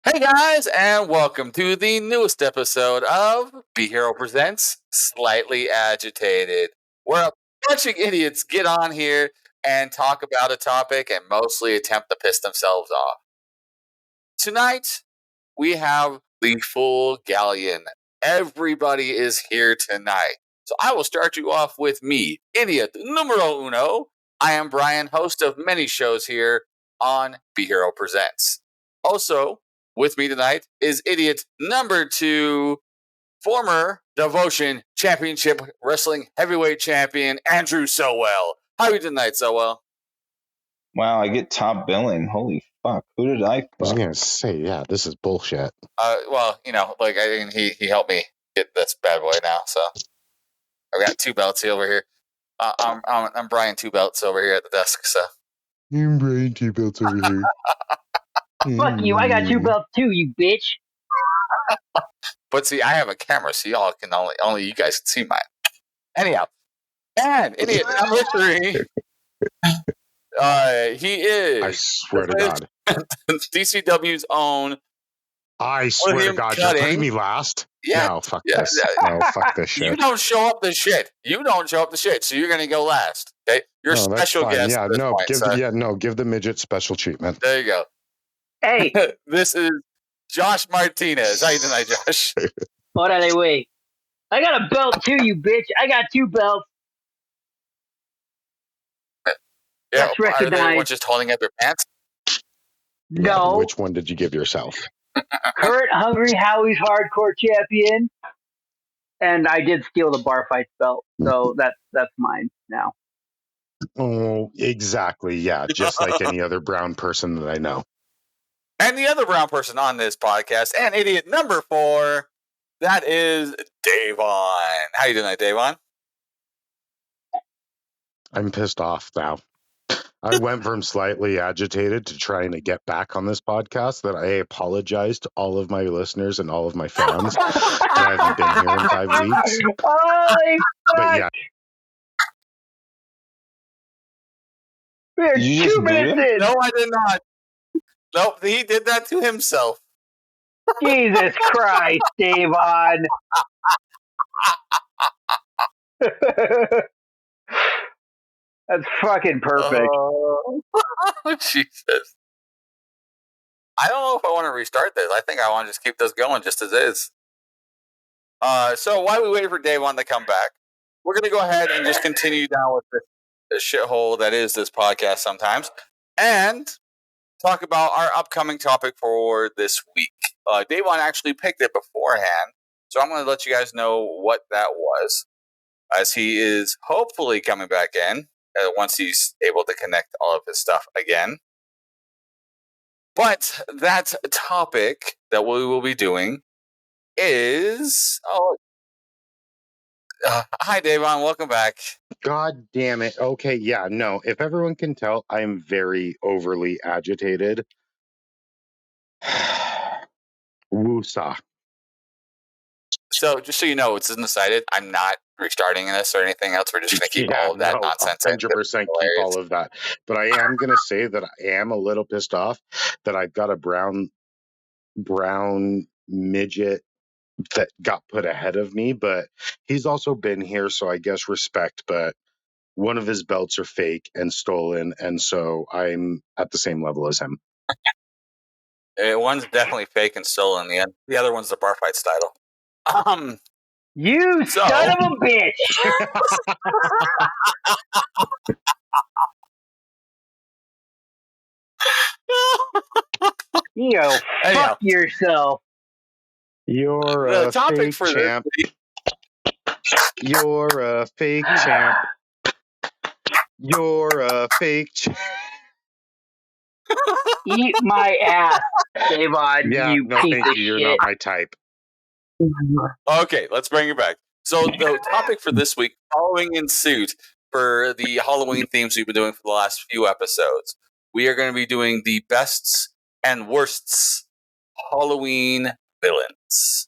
Hey guys, and welcome to the newest episode of Be Hero Presents Slightly Agitated, where a bunch of idiots get on here and talk about a topic and mostly attempt to piss themselves off. Tonight, we have the full galleon. Everybody is here tonight. So I will start you off with me, idiot numero uno. I am Brian, host of many shows here on Be Hero Presents. Also, with me tonight is idiot number 2, former Devotion Championship Wrestling Heavyweight Champion, Andrew Sowell. How are you tonight, Sowell? Wow, I get top billing. Holy fuck. Who did I fuck? I was going to say, yeah, this is bullshit. Well, he helped me get this bad boy now, so I've got 2 belts over here. I'm Brian 2 belts over here at the desk, so. I'm Brian 2 belts over here. Fuck you, I got 2 belts too, you bitch. But see, I have a camera, so y'all can only you guys can see mine. Anyhow, and idiot number 3. He is. I swear to God. DCW's own. I swear to God, you're putting me last? Yeah. No, fuck this. No, fuck this shit. You don't show up the shit. So you're going to go last. Okay? You're a special guest. Yeah, give the midget special treatment. There you go. Hey. This is Josh Martinez. How you doing, Josh? Wait. I got a belt too, you bitch. I got 2 belts. Yeah, that's recognized. Are they just holding up your pants? No. Yeah, which one did you give yourself? Kurt Hungry Howie's hardcore champion. And I did steal the bar fights belt. So that's mine now. Oh, exactly. Yeah, just like any other brown person that I know. And the other brown person on this podcast, and idiot number 4, that is Davon. How you doing, Davon? I'm pissed off now. I went from slightly agitated to trying to get back on this podcast that I apologize to all of my listeners and all of my fans that I haven't been here in 5 weeks. Holy fuck! But yeah. We're 2 minutes in. No, I did not. Nope, he did that to himself. Jesus Christ, Davon. That's fucking perfect. Jesus. I don't know if I want to restart this. I think I want to just keep this going just as is. So while we wait for Davon to come back, we're going to go ahead and just continue down with the shithole that is this podcast sometimes, and talk about our upcoming topic for this week. Davon actually picked it beforehand, so I'm going to let you guys know what that was, as he is hopefully coming back in once he's able to connect all of his stuff again. But that topic that we will be doing is... hi, Davon. Welcome back. God damn it. Okay, yeah, no. If everyone can tell, I'm very overly agitated. Woosah. So, just so you know, it's decided I'm not restarting this or anything else. We're just going to keep all of that nonsense. 100% keep all of that. But I am going to say that I am a little pissed off that I've got a brown midget that got put ahead of me, but he's also been here, so I guess respect, but one of his belts are fake and stolen, and so I'm at the same level as him. One's definitely fake and stolen. The other one's the bar fights title. You son of a bitch! Fuck yourself. You're a fake champ. You're a fake champ. You're a fake champ. Eat my ass, Davon. Yeah, you no, piece thank of you. shit. You're not my type. Okay, let's bring it back. So the topic for this week, following in suit for the Halloween themes we've been doing for the last few episodes, we are going to be doing the bests and worsts Halloween villains.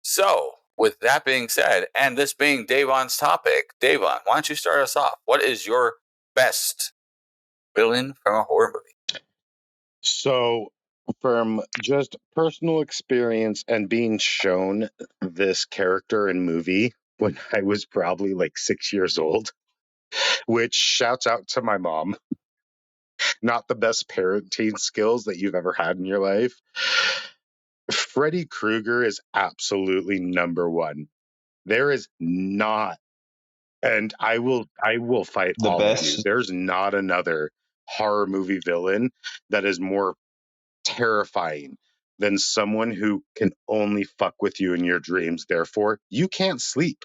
So, with that being said, and this being Davon's topic, Davon, why don't you start us off? What is your best villain from a horror movie? So, from just personal experience and being shown this character in movie when I was probably like 6 years old, which shouts out to my mom. Not the best parenting skills that you've ever had in your life. Freddy Krueger is absolutely number one. There is not, and I will fight The all of you. best. There's not another horror movie villain that is more terrifying than someone who can only fuck with you in your dreams. Therefore, you can't sleep.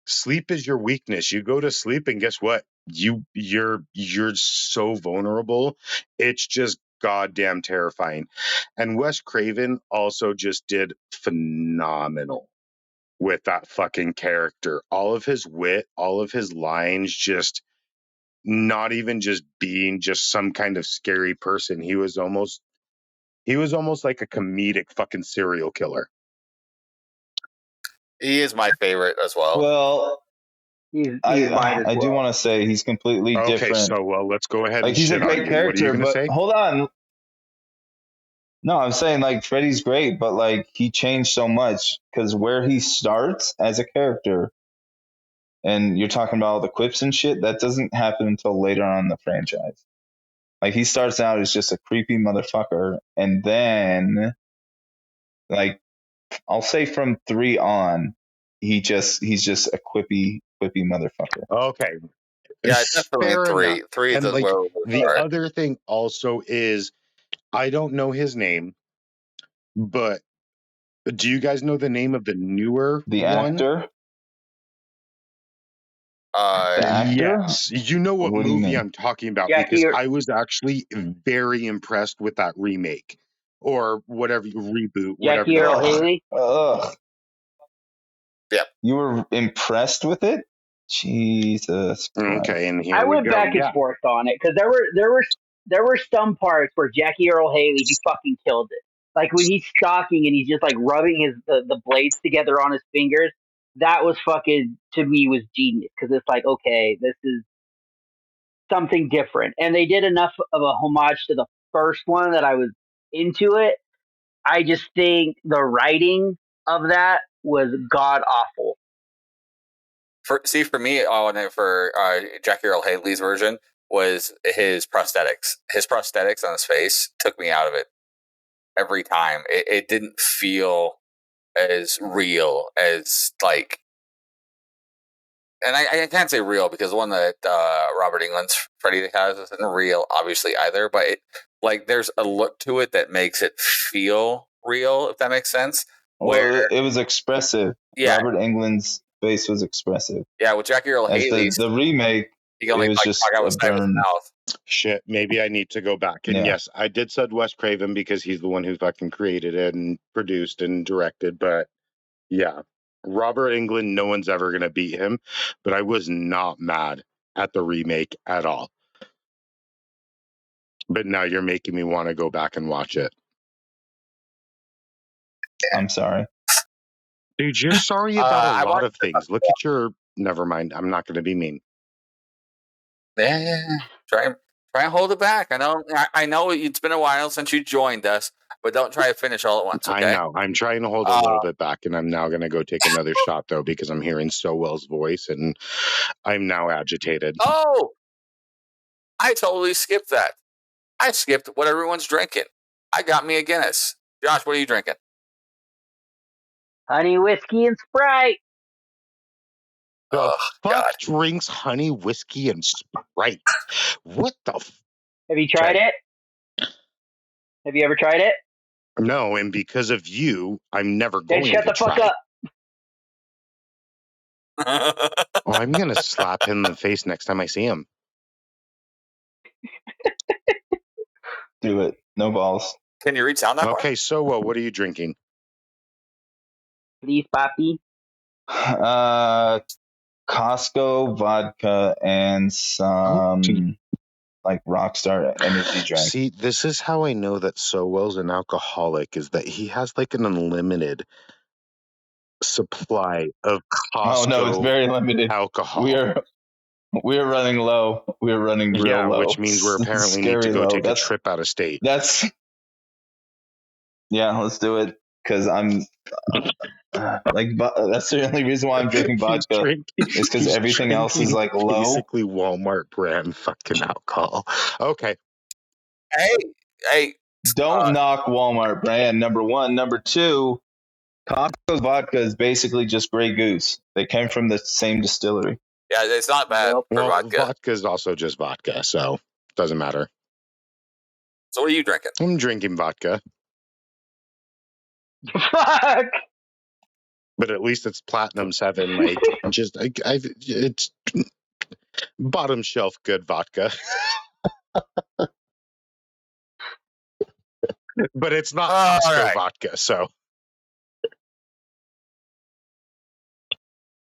Sleep is your weakness. You go to sleep and guess what? You're so vulnerable. It's just goddamn terrifying. And Wes Craven also just did phenomenal with that fucking character. All of his wit, all of his lines, just not even just being just some kind of scary person. He was almost like a comedic fucking serial killer. He is my favorite as well. Well, He's mine as I do well. want to say he's completely Okay, different. so well, let's go ahead Like and he's a shit on great you. What are you character, gonna but say? hold on. No, I'm saying like Freddy's great, but like he changed so much because where he starts as a character, and you're talking about all the quips and shit, that doesn't happen until later on in the franchise. Like he starts out as just a creepy motherfucker, and then like I'll say from 3 on, he's just a quippy motherfucker. Okay, Yeah, definitely fair enough. three. Three is And like where we the start. other thing also is, I don't know his name, but do you guys know the name of the newer The one? actor, the Uh, actor. Yes, you know what What do you movie mean? I'm talking about Jackie, because I was actually very impressed with that remake or whatever reboot, whatever Jackie the Earl fuck. Haley. Ugh. Yep. You were impressed with it? Jesus Christ. Okay, and here I we went go. back and Yeah. forth on it because there were some parts where Jackie Earl Haley he fucking killed it. Like when he's stalking and he's just like rubbing the blades together on his fingers. That was fucking to me was genius because it's like okay, this is something different, and they did enough of a homage to the first one that I was into it. I just think the writing of that was god awful. for me, for Jackie Earl Haley's version was his prosthetics. His prosthetics on his face took me out of it every time. It didn't feel as real as like, and I can't say real because the one that Robert Englund's Freddy has isn't real, obviously either. But like there's a look to it that makes it feel real, if that makes sense. Well, it was expressive. Yeah. Robert Englund's face was expressive. Yeah, with Jackie Earl As Haley's, the remake, he can only it was like just talk out a the side of his burn. mouth. Shit, maybe I need to go back. And Yeah. yes, I did said Wes Craven because he's the one who fucking created it and produced and directed. But yeah, Robert Englund, no one's ever going to beat him. But I was not mad at the remake at all. But now you're making me want to go back and watch it. I'm sorry. Dude, you're sorry about a lot watched of things. Look at your... Never mind. I'm not going to be mean. Yeah. Try and hold it back. I know it's been a while since you joined us, but don't try to finish all at once. Okay? I know. I'm trying to hold a little bit back, and I'm now going to go take another shot, though, because I'm hearing Sowell's voice, and I'm now agitated. Oh, I totally skipped that. I skipped what everyone's drinking. I got me a Guinness. Josh, what are you drinking? Honey whiskey and Sprite. The Oh, fuck God. drinks honey whiskey and Sprite? What the Have you tried it? Have you ever tried it? No, and because of you, I'm never Then going shut to the fuck try. up. Oh, I'm going to slap him in the face next time I see him. Do it. No balls. Can you read sound that Okay, so what are you drinking? Please, papi. Costco vodka and some like Rockstar energy drink. See, this is how I know that Sowell's an alcoholic, is that he has like an unlimited supply of Costco Oh no, it's very limited. alcohol. We are running low. We are running real low. Which means we're apparently need to Scary go low. take a trip out of state. That's Yeah, let's do it. Because I'm that's the only reason why I'm drinking vodka. It's because everything else is like low. Basically, Walmart brand fucking alcohol. Okay. Hey, Don't knock Walmart brand. Number one. Number two, Costco's vodka is basically just Grey Goose. They came from the same distillery. yeah, it's not bad Yep. for Well, vodka. is also just vodka, so doesn't matter. So what are you drinking? I'm drinking vodka, Fuck. but at least it's Platinum 7. Like, just it's bottom shelf good vodka. But it's not Costco right. vodka, so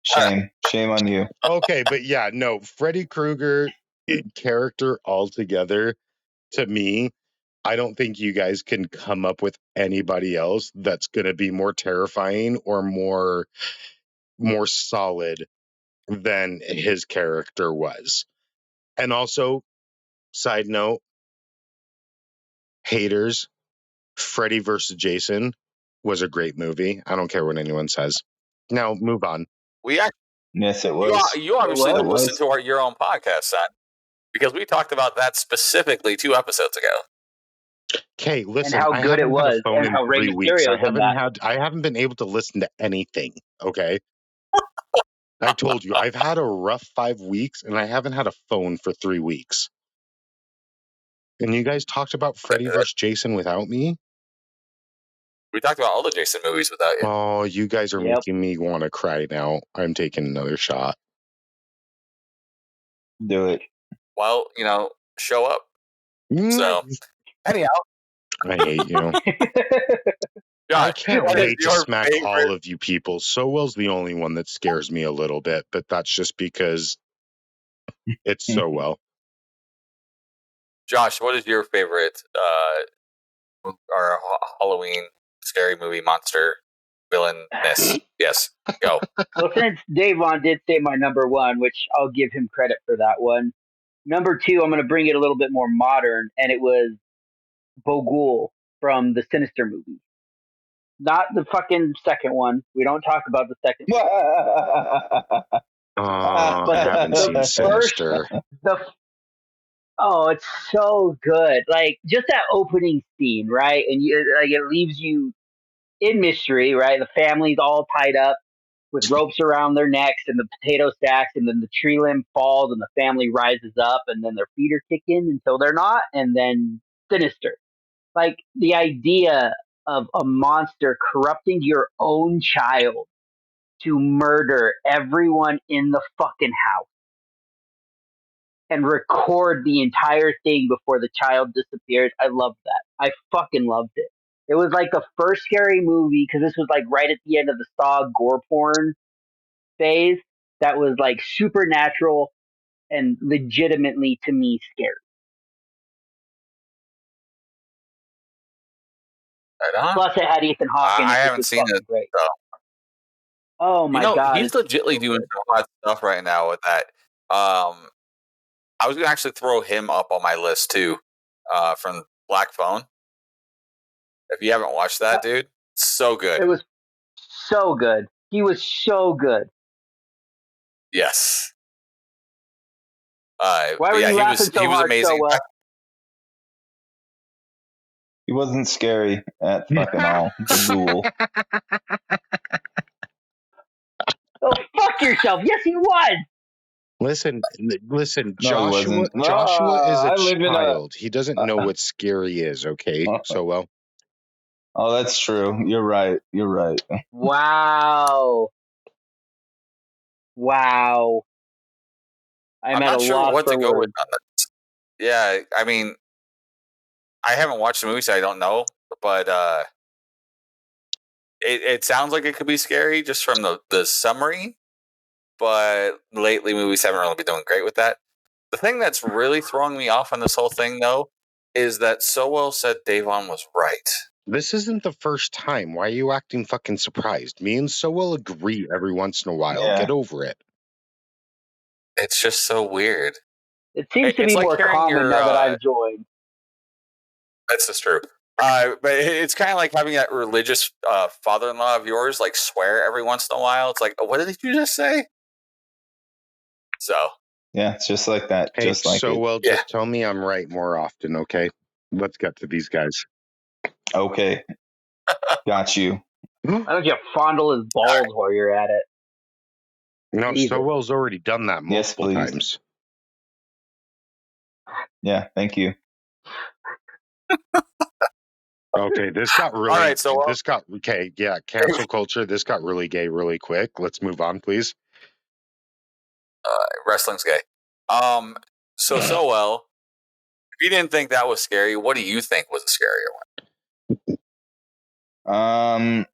Shame on you. okay. But yeah, no, Freddy Krueger character altogether, to me, I don't think you guys can come up with anybody else that's going to be more terrifying or more solid than his character was. And also, side note, haters, Freddy versus Jason was a great movie. I don't care what anyone says. Now, move on. Yes, it was. You obviously It don't was. listen to your own podcast, son, because we talked about that specifically 2 episodes ago. Okay, listen. how I good it haven't had a was, phone and in how Rey 3 weeks. Mysterio's in that. I haven't been able to listen to anything. Okay, I told you I've had a rough 5 weeks, and I haven't had a phone for 3 weeks. And you guys talked about Freddy vs. Jason without me? We talked about all the Jason movies without you. Oh, you guys are Yep. making me want to cry now. I'm taking another shot. Do it. Well, show up. So, anyhow, I hate you. Josh, I can't what is wait to your smack favorite? all of you people. Sowell's the only one that scares me a little bit, but that's just because it's Sowell. Josh, what is your favorite or Halloween scary movie monster villainess? Yes, go. Well, since Davon did say my number one, which I'll give him credit for that one. Number two, I'm going to bring it a little bit more modern, and it was Bogul from the Sinister movie. Not the fucking second one. We don't talk about the second one. I But haven't seen the first, Sinister. it's so good. Like just that opening scene, right? And it leaves you in mystery, right? The family's all tied up with ropes around their necks and the potato stacks, and then the tree limb falls and the family rises up, and then their feet are kicking until they're not, and then Sinister. Like the idea of a monster corrupting your own child to murder everyone in the fucking house and record the entire thing before the child disappears. I loved that. I fucking loved it. It was like the first scary movie, because this was like right at the end of the Saw gore porn phase, that was like supernatural and legitimately to me scary. Right on. Plus, it had Ethan Hawke in it, I which haven't was seen fucking it. great. So. Oh my god, He's legitly doing some hot stuff right now with that. I was gonna actually throw him up on my list too, from Black Phone. If you haven't watched that, dude, so good. It was so good. He was so good. Yes. Why were you he laughing was so he was hard, amazing. so well? He wasn't scary at fucking all. The ghoul. Oh, fuck yourself. Yes, he was. Listen. No, he Joshua wasn't. is I a live in a. child. He doesn't know what scary is. Okay, Sowell. Oh, that's true. You're right. Wow. I'm at not a sure loss what for to go with words. on that. Yeah, I mean, I haven't watched the movie, so I don't know. But it sounds like it could be scary just from the summary. But lately, movies haven't really been doing great with that. The thing that's really throwing me off on this whole thing, though, is that Sowell said Davon was right. This isn't the first time. Why are you acting fucking surprised? Me and Sowell agree every once in a while. Yeah. Get over it. It's just so weird. It seems to It's be like more hearing common your, now that I've joined. That's just true. But it's kind of like having that religious father-in-law of yours like swear every once in a while. It's like, what did you just say? So Yeah, it's just like that. Hey, Just like so it. well, just tell me I'm right more often, okay? Let's get to these guys. Okay. Got you. Why don't you fondle his balls while you're at it? No, Jesus. Sowell's already done that Yes, multiple please. times. Yeah, thank you. Okay, this got really. All right, so okay. Yeah, cancel culture. This got really gay really quick. Let's move on, please. wrestling's gay. So well. If you didn't think that was scary, what do you think was a scarier one?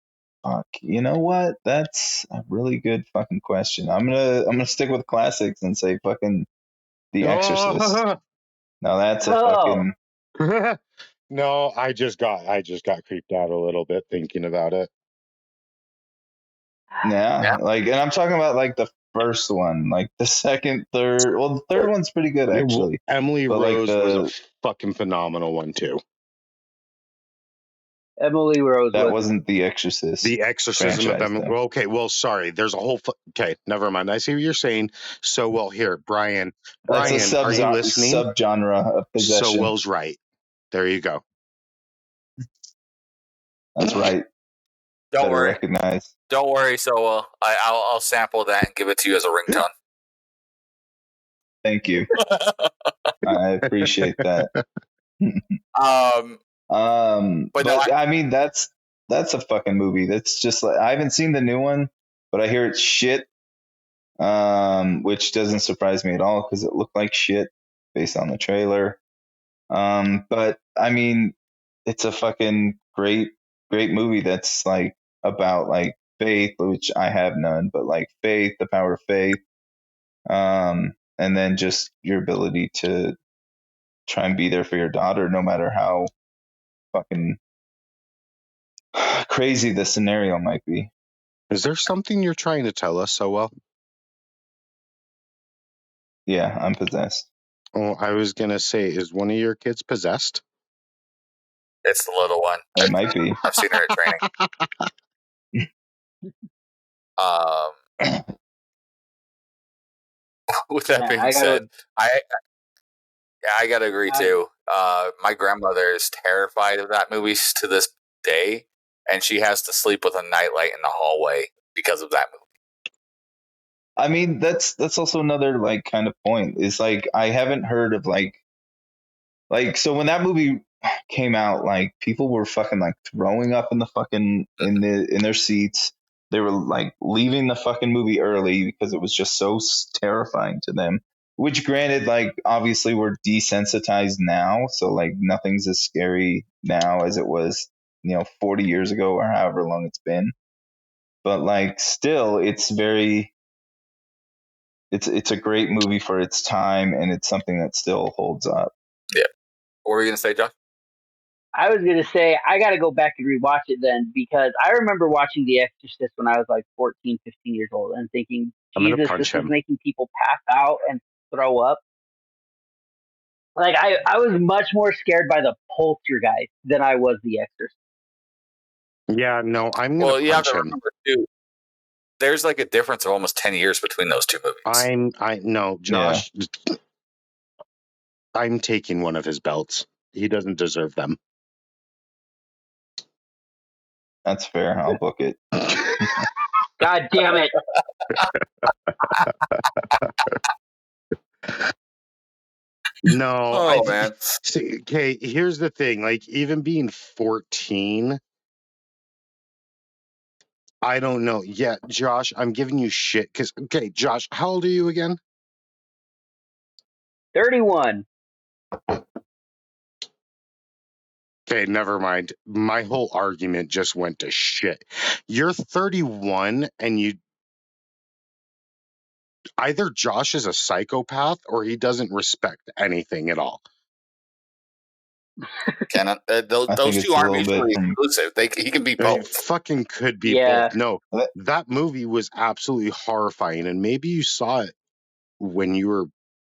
Fuck. You know what? That's a really good fucking question. I'm gonna stick with classics and say fucking The Exorcist. Now that's a Oh. fucking No, I just got creeped out a little bit thinking about it. yeah. Like, and I'm talking about like the first one, like the second, third. Well, the third one's pretty good actually, Emily but like Rose was a fucking phenomenal one too. Emily Rose that was. wasn't The Exorcist. The Exorcism of franchise, Emily. though. Well, okay, well, sorry. There's a whole. Okay, never mind. I see what you're saying. So well, here, Brian. That's a Brian, are you listening? subgenre of possession. So well's right. There you go. That's right. Don't Better worry. recognize. Don't worry, so I'll sample that and give it to you as a ringtone. Thank you. I appreciate that. But no, I mean that's a fucking movie. That's just like I haven't seen the new one, but I hear it's shit. Which doesn't surprise me at all because it looked like shit based on the trailer. But I mean, it's a fucking great movie that's like about like faith, which I have none, but like faith, the power of faith, and then just your ability to try and be there for your daughter, no matter how fucking crazy the scenario might be. Is there something you're trying to tell us, so well? Yeah, I'm possessed. Oh, I was gonna say, is one of your kids possessed? it's the little one. It might be. I've seen her at training. With that being said, I gotta agree too. My grandmother is terrified of that movie to this day, and she has to sleep with a nightlight in the hallway because of that movie. I mean, that's also another like kind of point. Is like I haven't heard of like so when that movie came out, like people were fucking like throwing up in the fucking in their seats. They were like leaving the fucking movie early because it was just so terrifying to them. Which, granted, like obviously we're desensitized now, so like nothing's as scary now as it was, 40 years ago or however long it's been. But like still, it's very it's a great movie for its time, and it's something that still holds up. Yeah. What were you gonna say, Josh? I was gonna say I gotta go back and rewatch it then because I remember watching The Exorcist when I was like 14, 15 years old and thinking, Jesus, this is making people pass out and throw up. Like I was much more scared by the Poltergeist than I was The Exorcist. Yeah, no, I'm gonna you have punch to him. remember too. There's like a difference of almost 10 years between those two movies. No, Josh. Yeah. I'm taking one of his belts. He doesn't deserve them. That's fair. I'll book it. God damn it. No, man. See, okay, here's the thing. Like, even being 14, I don't know. Yeah, Josh, I'm giving you shit. Because, okay, Josh, how old are you again? 31. Okay, never mind. My whole argument just went to shit. You're 31 and you either Josh is a psychopath or he doesn't respect anything at all. Those two aren't mutually exclusive. He can be both. It fucking could be both. No, that movie was absolutely horrifying, and maybe you saw it when you were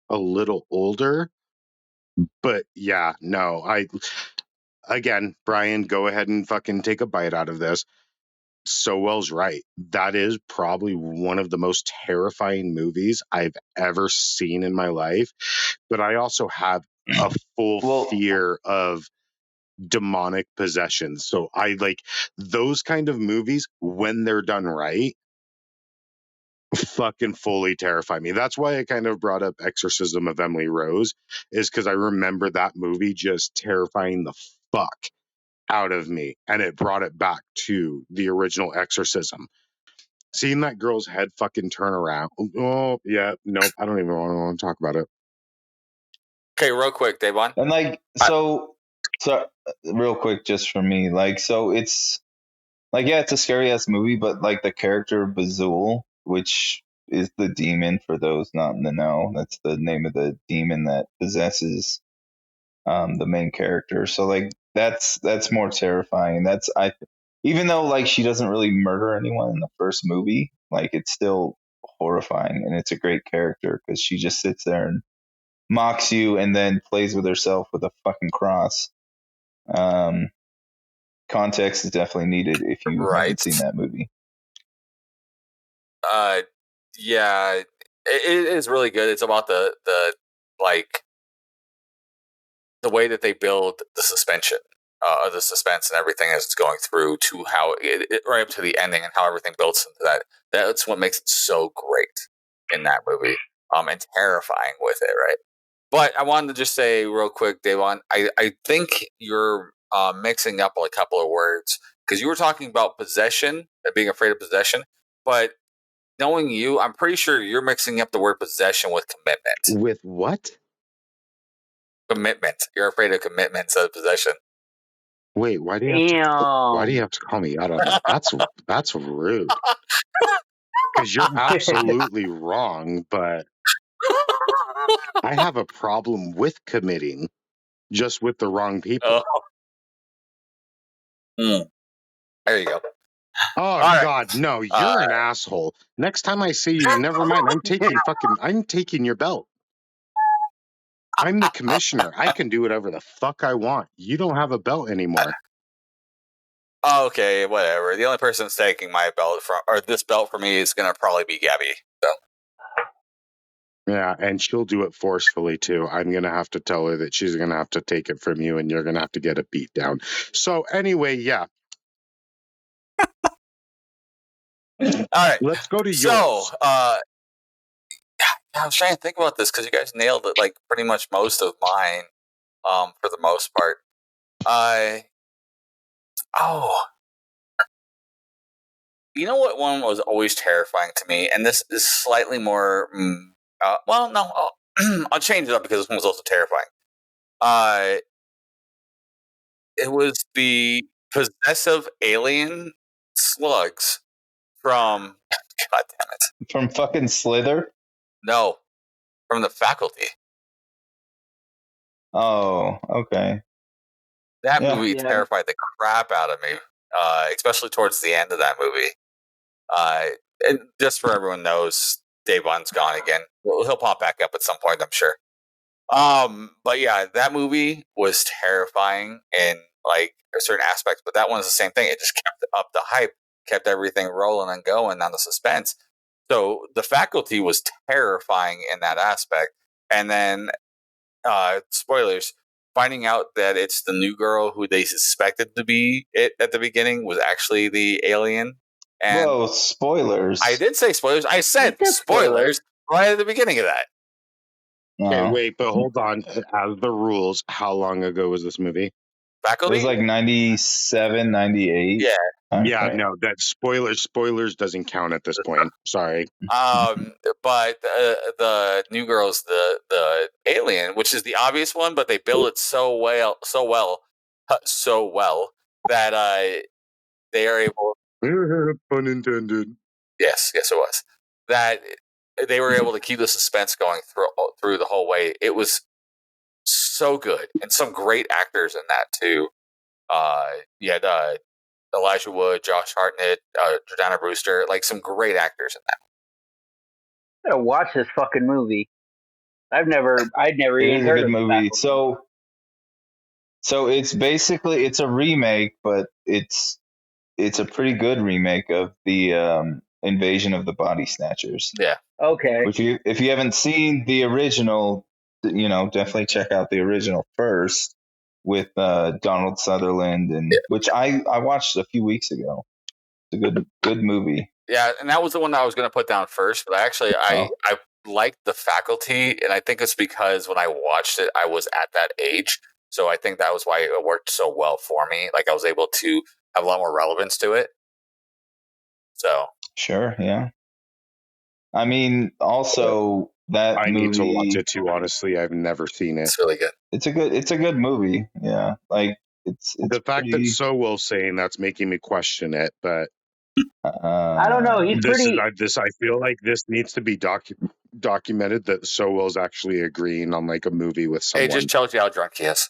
a little older. But yeah, no, again, Brian, go ahead and fucking take a bite out of this. Sowell's right. That is probably one of the most terrifying movies I've ever seen in my life. But I also have a full Well- fear of demonic possession. So I like those kind of movies when they're done right. Fucking fully terrify me. That's why I kind of brought up Exorcism of Emily Rose, is because I remember that movie just terrifying the fuck out of me, and it brought it back to the original Exorcism. Seeing that girl's head fucking turn around. Oh yeah, nope. I don't even want to talk about it. Okay, real quick, Davon. And like, so real quick, just for me, like, so it's like, yeah, it's a scary ass movie, but like the character Bazul, which is the demon for those not in the know, that's the name of the demon that possesses the main character. So like that's more terrifying. That's I even though like she doesn't really murder anyone in the first movie, like it's still horrifying, and it's a great character because she just sits there and mocks you and then plays with herself with a fucking cross. Um, context is definitely needed if you Right. haven't seen that movie. Yeah, it is really good. It's about the like the way that they build the suspension, the suspense and everything as it's going through to how it right up to the ending and how everything builds into that. That's what makes it so great in that movie, and terrifying with it, right? But I wanted to just say real quick, Davon, I think you're mixing up a couple of words because you were talking about possession, being afraid of possession, but knowing you, I'm pretty sure you're mixing up the word possession with commitment. With what? Commitment. You're afraid of commitment instead of possession. Wait, why do you have to call me out on that? That's rude. Because you're absolutely wrong, but I have a problem with committing, just with the wrong people. There you go. Oh right. God, no! You're an asshole. Next time I see you, never mind. I'm taking your belt. I'm the commissioner. I can do whatever the fuck I want. You don't have a belt anymore. Okay, whatever. The only person that's taking my belt or this belt for me is going to probably be Gabby. So. Yeah, and she'll do it forcefully too. I'm going to have to tell her that she's going to have to take it from you and you're going to have to get it beat down. So anyway, yeah. All right. Let's go to yours. So, I was trying to think about this because you guys nailed it, like pretty much most of mine, for the most part. You know what one was always terrifying to me, and this is slightly more. Well, no, I'll change it up because this one was also terrifying. It was the possessive alien slugs from. God damn it! From fucking Slither? No, from the Faculty. Oh, okay. That Yeah. movie terrified the crap out of me, especially towards the end of that movie. And just for everyone knows, Davon's gone again. Well, he'll pop back up at some point, I'm sure. But yeah, that movie was terrifying in like certain aspects, but that one's the same thing. It just kept up the hype, kept everything rolling and going on the suspense. So the Faculty was terrifying in that aspect. And then, spoilers, finding out that it's the new girl who they suspected to be it at the beginning was actually the alien. And whoa, spoilers. I did say spoilers. I said spoilers right at the beginning of that. Okay, wait, but hold on. Out of the rules, how long ago was this movie? Faculty? It was like 97, 98. Yeah. Yeah, no, that spoilers doesn't count at this point. Sorry. But the new girl's the alien, which is the obvious one, but they build it so well that they are able. Pun intended. Yes, it was that they were able to keep the suspense going through the whole way. It was so good, and some great actors in that too. You had Elijah Wood, Josh Hartnett, Jordana Brewster, like some great actors in that. I gotta watch this fucking movie. I'd never It even is a heard good of movie. Faculty. So So it's basically it's a remake, but it's a pretty good remake of the Invasion of the Body Snatchers. Yeah. Okay. If you haven't seen the original, definitely check out the original first with Donald Sutherland, Yeah. and which I watched a few weeks ago. It's a good movie. Yeah, and that was the one that I was going to put down first, but actually I liked The Faculty, and I think it's because when I watched it, I was at that age. So I think that was why it worked so well for me. Like I was able to have a lot more relevance to it. So Sure, yeah. I mean, also that I movie. need to watch it too. Honestly, I've never seen it. it's really good. It's a good movie. Yeah, like it's The fact that pretty. Sowell's saying that's making me question it, but I don't know. He's this is pretty. I feel like this needs to be documented that Sowell's actually agreeing on like a movie with It someone. just tells you how drunk he is.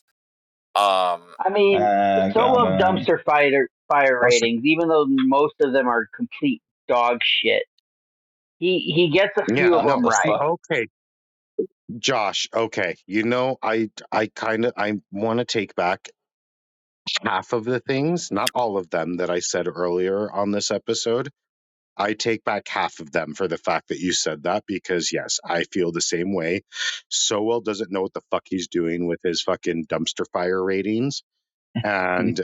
I mean, so got of him. dumpster fire ratings, even though most of them are complete dog shit. He gets a few Yeah, of no, them right. okay. Josh, okay. I want to take back half of the things, not all of them that I said earlier on this episode. I take back half of them for the fact that you said that because yes, I feel the same way. Sowell doesn't know what the fuck he's doing with his fucking dumpster fire ratings, and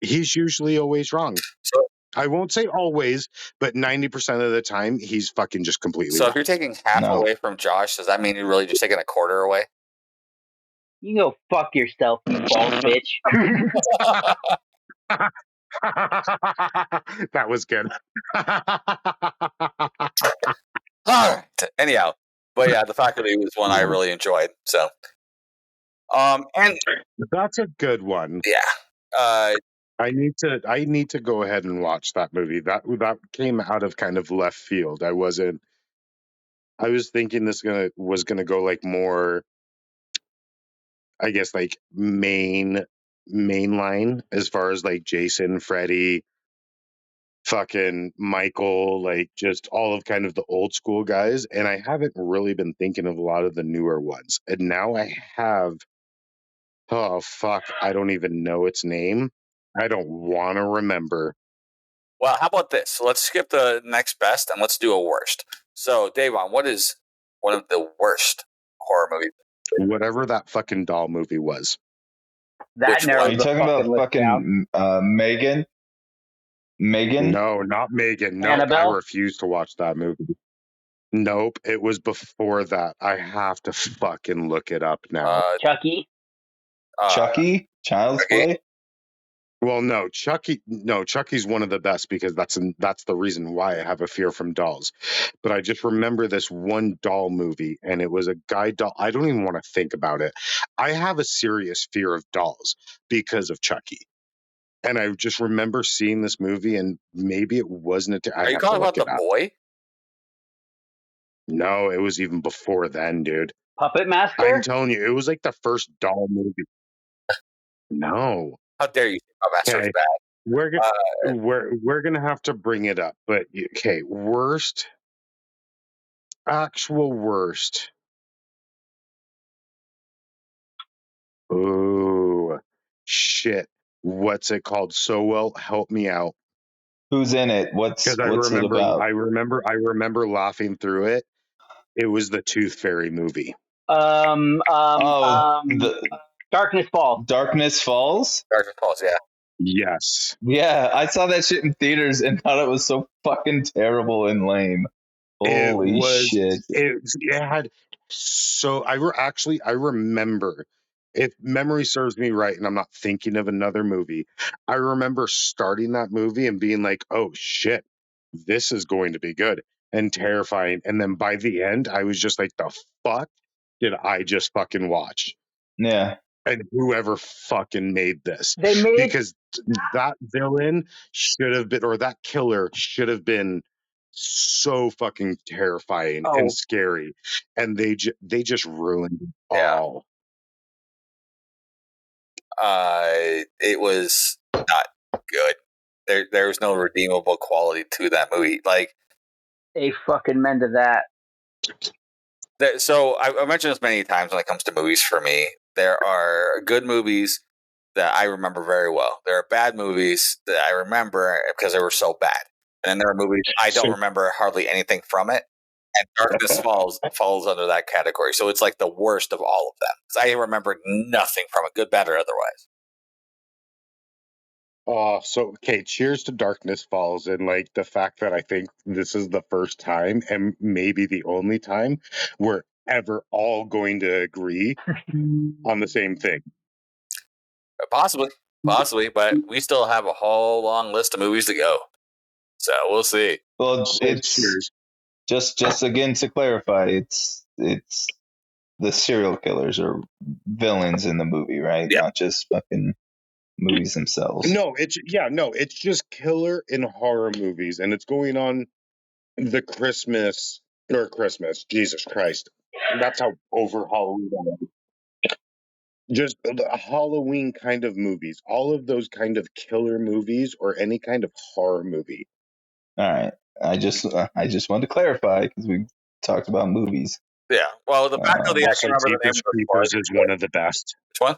he's usually always wrong. So, I won't say always, but 90% of the time he's fucking just completely so wrong. if you're taking half No. away from Josh, does that mean you're really just taking a quarter away? You can go fuck yourself, you bald bitch. That was good. All right. Anyhow, but yeah, The Faculty was one I really enjoyed. So, and That's a good one. yeah, I need to go ahead and watch that movie. That came out of kind of left field. I was thinking this was gonna go like more, I guess, like mainline as far as like Jason, Freddy, fucking Michael, like just all of kind of the old school guys. And I haven't really been thinking of a lot of the newer ones. And now I have, oh fuck, I don't even know its name. I don't want to remember. well, how about this? So let's skip the next best and let's do a worst. So, Davon, what is one of the worst horror movies? Whatever that fucking doll movie was. That Which narrows Are one? you the talking fucking about list down. fucking Megan? Megan? No, not Megan. No, I Annabelle? refuse to watch that movie. Nope, it was before that. I have to fucking look it up now. Chucky? Chucky? Child's Chucky? Play? Well, no, Chucky's one of the best because that's the reason why I have a fear from dolls. But I just remember this one doll movie, and it was a guy doll. I don't even want to think about it. I have a serious fear of dolls because of Chucky. And I just remember seeing this movie, and maybe it wasn't. I Are you have to calling look about it The up. Boy? No, it was even before then, dude. Puppet I'm Master? telling you, it was like the first doll movie. No. How dare you say my master's Okay. bad? We're gonna have to bring it up, but okay, actual worst. Oh shit! What's it called? So well, help me out Who's in it? because What's it about? I remember laughing through it. It was the Tooth Fairy movie. The Darkness Falls. Darkness Falls? Darkness Falls, yeah. Yes. Yeah, I saw that shit in theaters and thought it was so fucking terrible and lame. Holy shit. It had so I remember, if memory serves me right and I'm not thinking of another movie, I remember starting that movie and being like, oh shit, this is going to be good and terrifying, and then by the end I was just like, the fuck did I just fucking watch? Yeah. And whoever fucking made this, They made because that villain should have been, or that killer should have been so fucking terrifying and scary, and they just ruined it Yeah. all. It was not good. There was no redeemable quality to that movie. Like, a fucking men to that. so I mentioned this many times when it comes to movies for me. There are good movies that I remember very well. There are bad movies that I remember because they were so bad. And then there are movies I don't remember hardly anything from it. And Darkness falls under that category. So it's like the worst of all of them. Because I remember nothing from it, good, bad, or otherwise. So okay, cheers to Darkness Falls, and like the fact that I think this is the first time and maybe the only time we're ever all going to agree on the same thing. Possibly, but we still have a whole long list of movies to go. So we'll see. Well, So it's cheers. just again to clarify, it's the serial killers or villains in the movie, right? Yep. Not just fucking movies themselves. No, it's just killer in horror movies, and it's going on the Christmas. Jesus Christ, that's how over Halloween I am. Just the Halloween kind of movies, all of those kind of killer movies or any kind of horror movie. All right. I just wanted to clarify because we talked about movies. Yeah. Well, the back of the I Also, can remember the name Jeepers of the Creepers plug. is one of the best. Which one?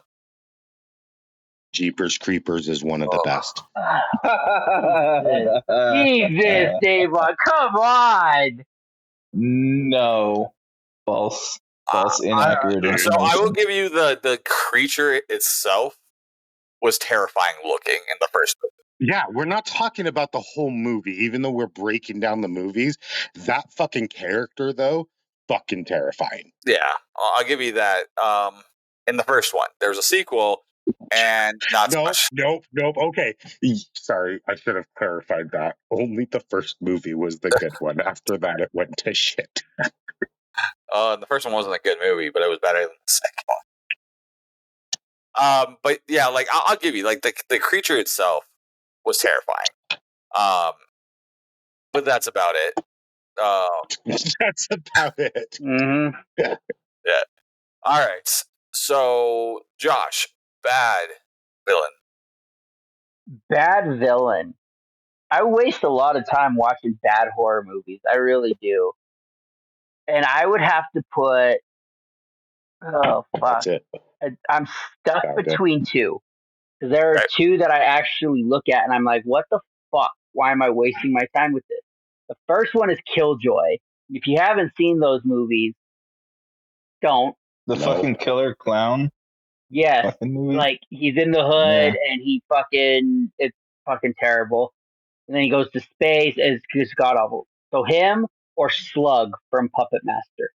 Jeepers Creepers is one of the best. Jesus, Davon, come on. No. False, inaccurate So information. I will give you the creature itself was terrifying looking in the first movie. Yeah, we're not talking about the whole movie, even though we're breaking down the movies. That fucking character, though, fucking terrifying. Yeah, I'll give you that. In the first one, there's a sequel, and not so much. Nope. Okay, sorry, I should have clarified that. Only the first movie was the good one. After that, it went to shit. The first one wasn't a good movie, but it was better than the second one. But yeah, like I'll give you like the creature itself was terrifying. But that's about it. That's about it. Mm-hmm. Yeah. All right. So Josh, bad villain. Bad villain. I waste a lot of time watching bad horror movies. I really do. And I would have to put. Oh fuck! That's it. I'm stuck between two. Because there are two that I actually look at and I'm like, what the fuck? Why am I wasting my time with this? The first one is Killjoy. If you haven't seen those movies, don't. The fucking killer clown. Yes. Fucking movie. Like he's in the hood and it's fucking terrible. And then he goes to space and it's just god awful. So him or Slug from Puppet Master.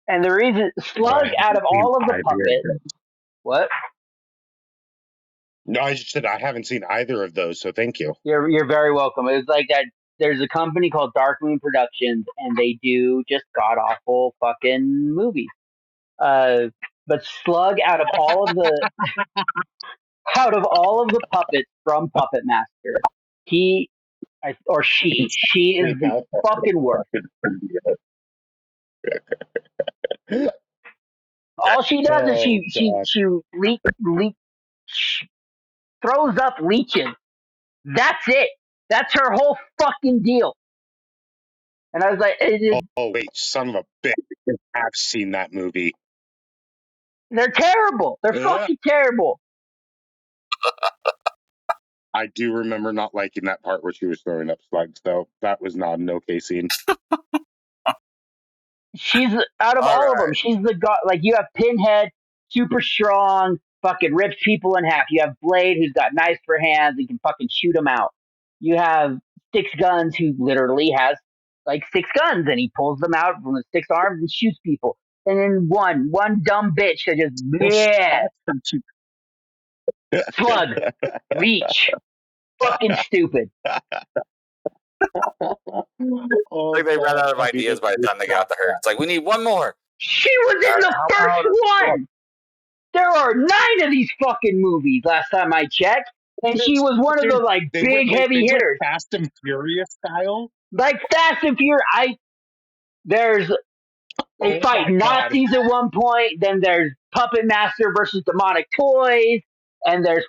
And the reason Slug out of all of the puppets. What? No, I just said I haven't seen either of those, so thank you. You're very welcome. It's like that. There's a company called Dark Moon Productions, and they do just god awful fucking movies. But Slug, out of all of the puppets from Puppet Master, she is the fucking worst. All she does is she throws up leeches. That's it. That's her whole fucking deal. And I was like, oh wait, son of a bitch! I've seen that movie. They're terrible. They're fucking terrible. I do remember not liking that part where she was throwing up slugs, though. That was not an okay scene. She's out of all of them. She's the god. Like you have Pinhead, super strong, fucking rips people in half. You have Blade, who's got knives for hands and can fucking shoot them out. You have Six Guns, who literally has like 6 guns and he pulls them out from his 6 arms and shoots people. And then one dumb bitch that just Slug, Leech, fucking stupid. I think they ran out of ideas by the time they got to her. It's like, we need one more. She was in the first one. There are 9 of these fucking movies last time I checked. And she was one of the like big heavy hitters. Fast and Furious style? Like Fast and Furious. They fight Nazis at one point, then there's Puppet Master versus Demonic Toys, and there's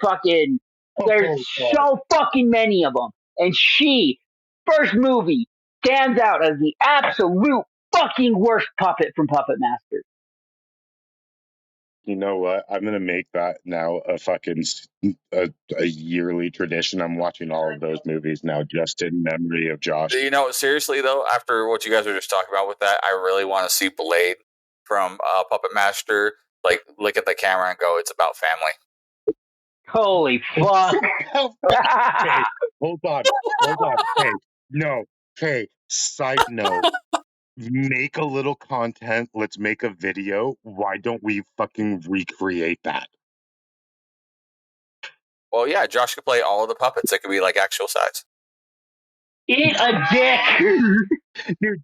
so fucking many of them. And first movie, stands out as the absolute fucking worst puppet from Puppet Master. You know what? I'm gonna make that now a fucking a yearly tradition. I'm watching all of those movies now, just in memory of Josh. You know, seriously though, after what you guys were just talking about with that, I really want to see Blade from Puppet Master. Like, look at the camera and go, "It's about family." Holy fuck! Okay, hold on. Hey, no. Hey, side note. Make a little content. Let's make a video. Why don't we fucking recreate that? Well, yeah, Josh could play all of the puppets. It could be like actual size. Eat a dick! Dude,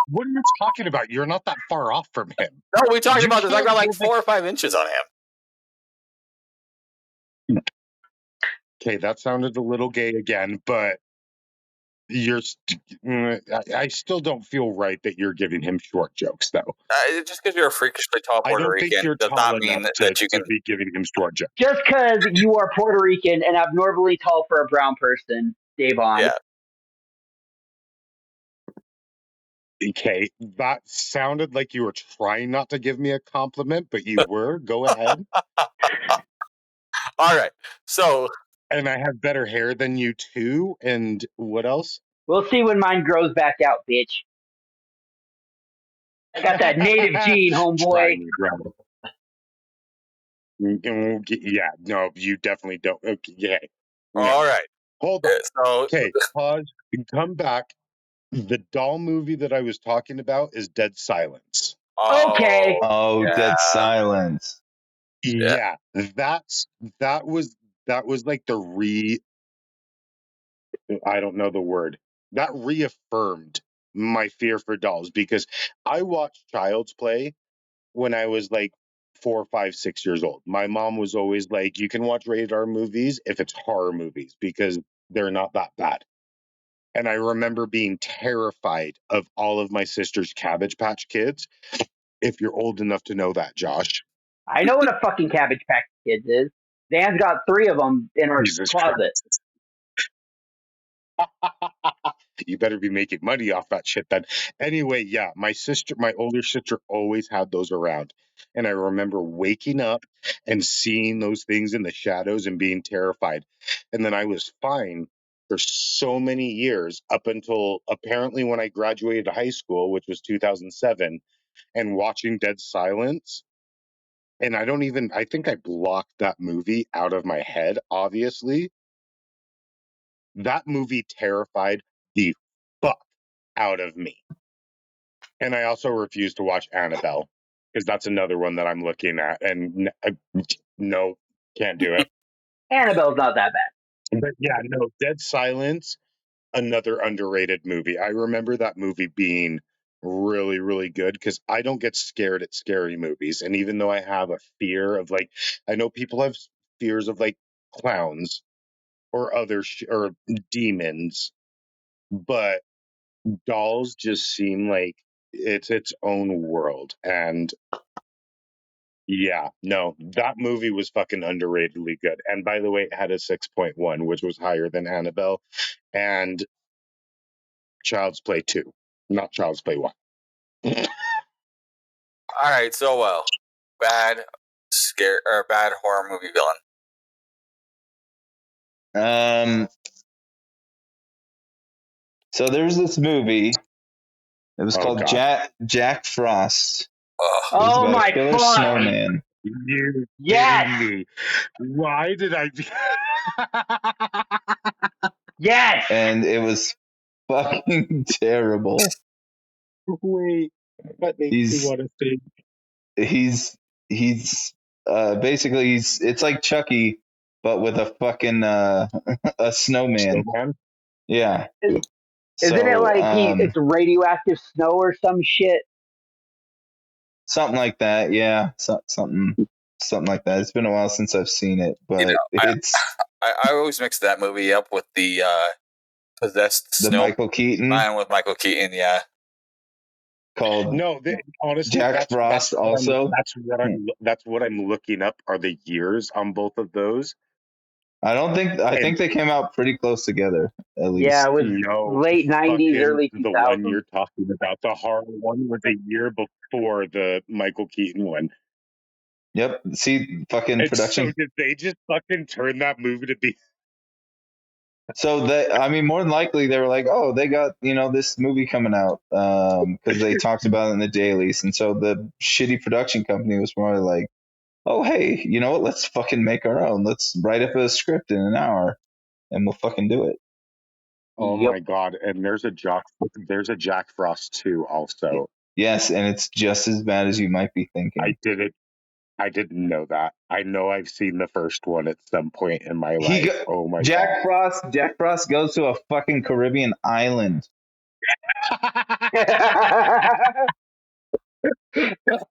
what are you talking about? You're not that far off from him. No, we talked You about this. I can't got like go 4 or 5 inches on him. Okay, that sounded a little gay again, but I still don't feel right that you're giving him short jokes, though. Just because you're a freakishly tall I Puerto don't think Rican you're does tall not mean enough that you can. to be giving him short jokes. Just because you are Puerto Rican and abnormally tall for a brown person, Davon. Yeah. Okay, that sounded like you were trying not to give me a compliment, but you were. Go ahead. All right. So, And I have better hair than you too. And what else? We'll see when mine grows back out, bitch. I got that native gene, Try homeboy. me, bro. Yeah, no, you definitely don't. Okay, yeah. all right. Hold on. So, Okay, pause. Come back. The doll movie that I was talking about is Dead Silence. Okay. Oh, yeah. Dead Silence. Yeah, that was like I don't know the word. That reaffirmed my fear for dolls because I watched Child's Play when I was like 4, 5, 6 years old. My mom was always like, "You can watch rated R movies if it's horror movies because they're not that bad." And I remember being terrified of all of my sister's Cabbage Patch Kids. If you're old enough to know that, Josh. I know what a fucking Cabbage Patch Kids is. Dan's got 3 of them in our Jesus closet. Christ. You better be making money off that shit then. Anyway, yeah, my older sister always had those around. And I remember waking up and seeing those things in the shadows and being terrified. And then I was fine for so many years up until apparently when I graduated high school, which was 2007, and watching Dead Silence. And I think I blocked that movie out of my head, obviously. That movie terrified the fuck out of me. And I also refuse to watch Annabelle because that's another one that I'm looking at. And no, can't do it. Annabelle's not that bad. But yeah, no, Dead Silence, another underrated movie. I remember that movie being really, really good because I don't get scared at scary movies. And even though I have a fear of like, I know people have fears of like clowns or or demons, but dolls just seem like it's its own world. And yeah, no, that movie was fucking underratedly good. And by the way, it had a 6.1, which was higher than Annabelle and Child's Play 2, not Child's Play 1. all right. So, bad bad horror movie villain. So there's this movie. It was Oh, called God. Jack Frost. Ugh. It was Oh about my a killer fuck! snowman, You Yes! kidding me? Why did I? Yes! and it was fucking terrible. Wait, that makes me He's want to think. he's basically it's like Chucky, but with a fucking a snowman. Snowman? Yeah. Isn't it So like it's radioactive snow or some shit? something like that. Yeah, something like that. It's been a while since I've seen it, You know, but it's I always mix that movie up with the possessed the snow Michael Keaton man with Michael Keaton. Yeah. called No, honestly, Jack Frost. Also, that's what I'm looking up are the years on both of those. I And think they came out pretty close together. At Yeah, least it was no, late 90s, fucking early the one 2000s. you're talking about, the horror one was a year before the Michael Keaton one. Yep. See, fucking And production. so did they just fucking turn that movie to be? So more than likely they were like, oh, they got this movie coming out because they talked about it in the dailies, and so the shitty production company was more like, oh, hey, you know what? Let's fucking make our own. Let's write up a script in an hour, and we'll fucking do it. Oh Yep. my god! And there's a Jack Frost too. Also, Yes, and it's just as bad as you might be thinking. I didn't know that. I know I've seen the first one at some point in my He life. go- Oh my Jack Frost goes to a fucking Caribbean island.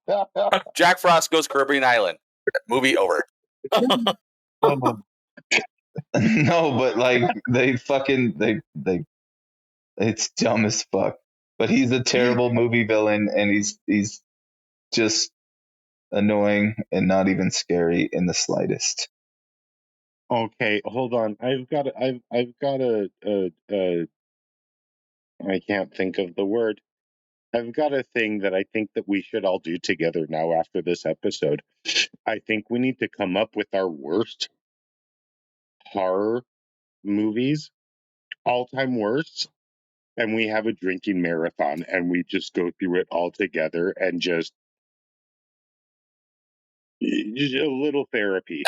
god! Jack Frost goes Caribbean Island. Movie over. Oh, No, but like they it's dumb as fuck. But he's a terrible movie villain, and he's just annoying and not even scary in the slightest. okay, hold on. I've got I can't think of the word. I've got a thing that I think that we should all do together now after this episode. I think we need to come up with our worst horror movies, all-time worst, and we have a drinking marathon and we just go through it all together and just a little therapy.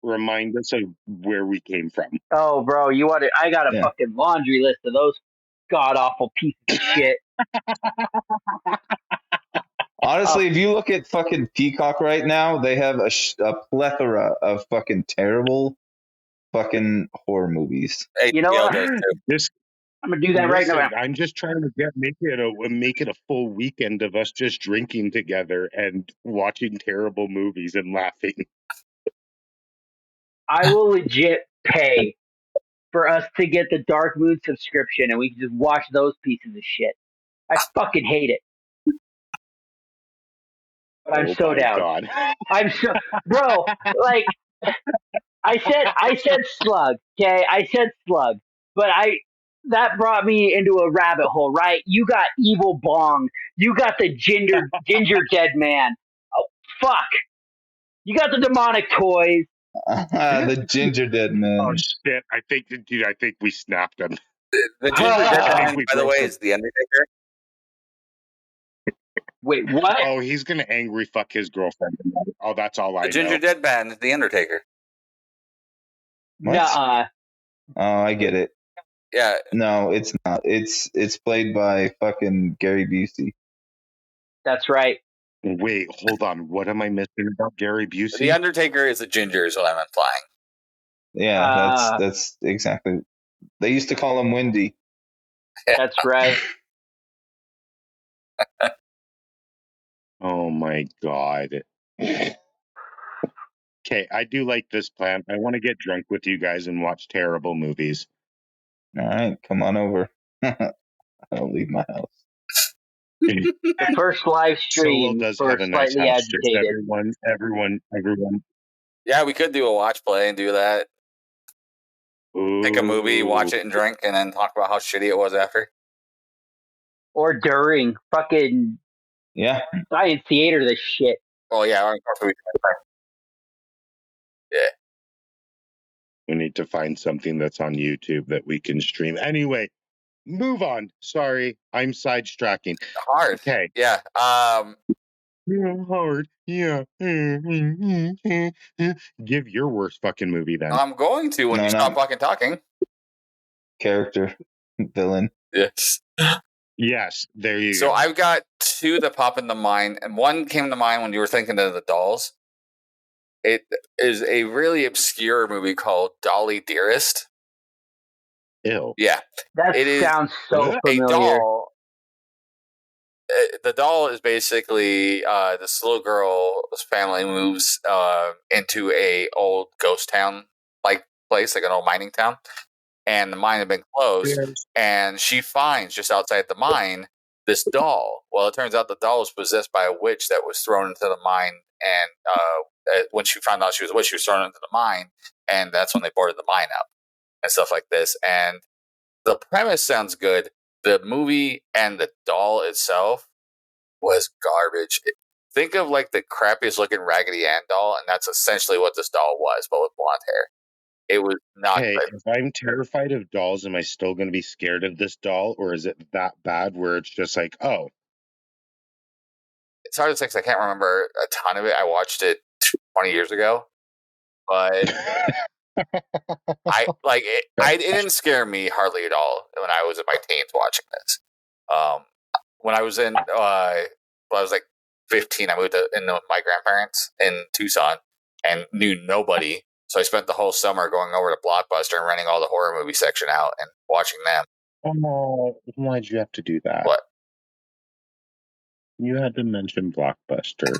Remind us of where we came from. Oh, bro, you want it? I got a Yeah. fucking laundry list of those god awful pieces of shit. Honestly, if you look at fucking Peacock right now, they have a plethora of fucking terrible fucking horror movies. You know HBO what? does too. This I'm gonna do that right Listen, now. I'm just trying to make it a full weekend of us just drinking together and watching terrible movies and laughing. I will legit pay for us to get the Dark Moon subscription and we can just watch those pieces of shit. I fucking hate it. But I'm Oh so my down. god. I'm so bro, like I said slug, okay? I said slug. But that brought me into a rabbit hole, right? You got evil bong. You got the ginger dead man. Oh fuck. You got the demonic toys. The Ginger Dead Oh Man. shit! I think we snapped him. The Ginger Dead I think Man, we by the broke way, him. is the Undertaker. Wait, what? Oh, he's gonna angry fuck his girlfriend. Oh, that's all I The Ginger know. Dead Man is the Undertaker. What? Nuh-uh. Oh, I get it. Yeah, No, it's not. It's played by fucking Gary Busey. That's right. Wait, hold on. What am I missing about Gary the Busey? Undertaker is a ginger, is what I'm implying. Yeah, that's exactly. They used to call him Windy. That's right. Oh my god. Okay, I do like this plan. I want to get drunk with you guys and watch terrible movies. All right, come on over. I'll leave my house. The first live Solo stream does for have a nice Slightly house. Just Agitated. everyone. Yeah, we could do a watch play and do that. Pick a movie, Ooh. watch it and drink, and then talk about how shitty it was after. Or during fucking Yeah, science theater this shit. Oh yeah, of course we yeah. We need to find something that's on YouTube that we can stream. Anyway, move on. Sorry, I'm sidetracking. Hard. Okay. Yeah. Yeah, hard. Yeah. Give your worst fucking movie then. I'm going to when No, you stop not- fucking talking. character villain. Yes. Yes, there you So go. I've got two that pop into mind, and one came to mind when you were thinking of the dolls. It is a really obscure movie called Dolly Dearest. Ew. Yeah, That it is sounds so a a familiar. doll. The doll is basically this little girl's family moves into a old ghost town like place, like an old mining town, and the mine had been closed. Yes. And she finds just outside the mine this doll. Well, it turns out the doll was possessed by a witch that was thrown into the mine. And when she found out she was a witch, she was thrown into the mine, and that's when they boarded the mine up and stuff like this. And the premise sounds good. The movie and the doll itself was garbage. think of like the crappiest looking Raggedy Ann doll, and that's essentially what this doll was, but with blonde hair. It was not Hey, good. if I'm terrified of dolls, am I still going to be scared of this doll, or is it that bad where it's just like, oh, It's hard to say 'cause I can't remember a ton of it. I watched it 20 years ago, but it didn't scare me hardly at all when I was in my teens watching this. When I was in, when I was like 15, I moved in with my grandparents in Tucson and knew nobody. So I spent the whole summer going over to Blockbuster and renting all the horror movie section out and watching them. oh, why'd you have to do that? What? You had to mention Blockbuster.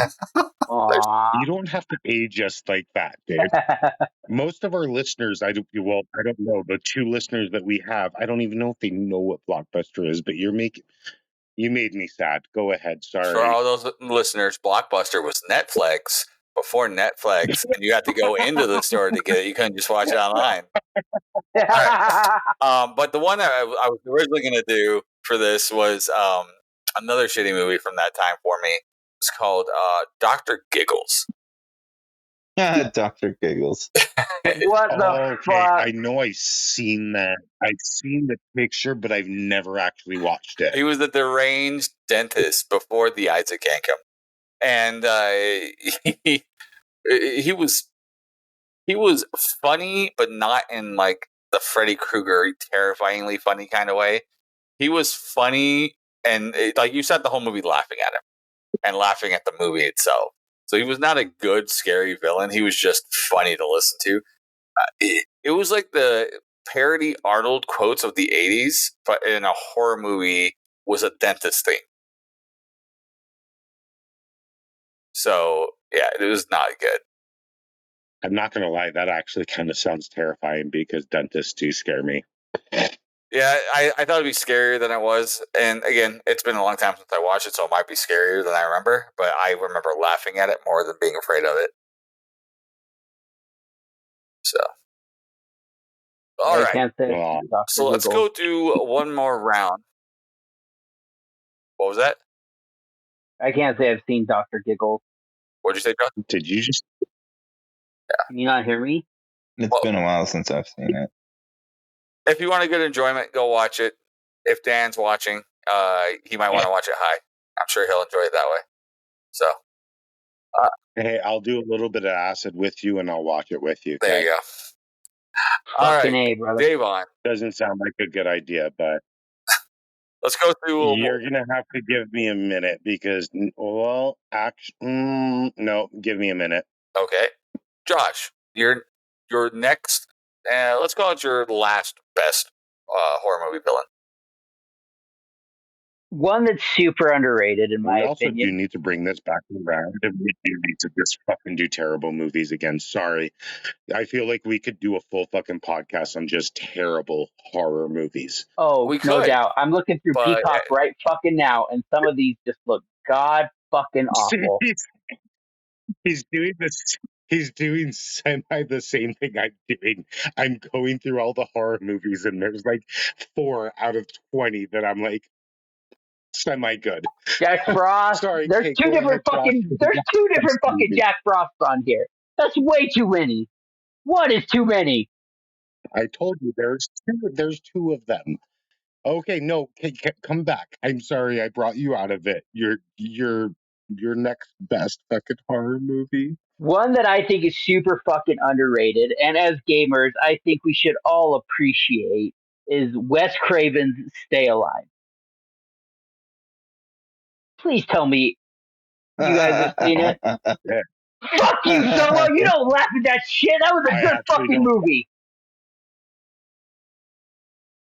Aww. You don't have to age us like that, Dave. Most of our listeners, I don't know, the 2 listeners that we have, I don't even know if they know what Blockbuster is, but you made me sad. Go ahead, sorry. For all those listeners, Blockbuster was Netflix before Netflix, and you had to go into the store to get it. You couldn't just watch it online. But the one that I was originally going to do for this was another shitty movie from that time for me. It's called Dr. Giggles. Dr. Giggles. What the Okay, fuck? I know I've seen that. I've seen the picture, but I've never actually watched it. He was the deranged dentist before the Isaac Yankem. And he was funny, but not in like the Freddy Krueger terrifyingly funny kind of way. He was funny, and like you sat the whole movie laughing at him and laughing at the movie itself. So he was not a good scary villain. He was just funny to listen to. It was like the parody Arnold quotes of the 80s, but in a horror movie was a dentist thing. So yeah, it was not good. I'm not going to lie, that actually kind of sounds terrifying because dentists do scare me. Yeah, I thought it'd be scarier than it was. And again, it's been a long time since I watched it, so it might be scarier than I remember. But I remember laughing at it more than being afraid of it. So, all I right. can't say Wow. Dr. So let's Giggles. go do one more round. What was that? I can't say I've seen Dr. Giggles. What'd you say, John? Did you just? Can you not hear me? It's been a while since I've seen it. If you want a good enjoyment, go watch it. If Dan's watching, he might want to watch it high. I'm sure he'll enjoy it that way. So, Hey, I'll do a little bit of acid with you, and I'll watch it with you. there Okay? you go. All Fucking right, A, brother. Davon, Doesn't sound like a good idea, but let's go through. you're gonna have to give me a minute because, well, no, give me a minute. Okay, Josh, your next. Let's call it your last best horror movie villain. One that's super underrated in my We also opinion. do need to bring this back around, and we do need to just fucking do terrible movies again. Sorry, I feel like we could do a full fucking podcast on just terrible horror movies. Oh, We no could, doubt. I'm looking through but- Peacock right fucking now, and some of these just look god fucking awful. He's doing this. He's doing semi the same thing I'm doing. I'm going through all the horror movies, and there's like 4 out of 20 that I'm like semi good. Jack Frost. Sorry, There's Kate, two go different ahead, fucking. Josh. There's two different fucking Jack Frosts on here. That's way too many. What is too many? I told you there's 2. There's 2 of them. Okay, no, come back. I'm sorry, I brought you out of it. Your next best fucking horror movie. One that I think is super fucking underrated, and as gamers, I think we should all appreciate is Wes Craven's Stay Alive. Please tell me you guys have seen it. Fuck you, Solo! You don't laugh at that shit. That was a I good actually fucking don't. movie.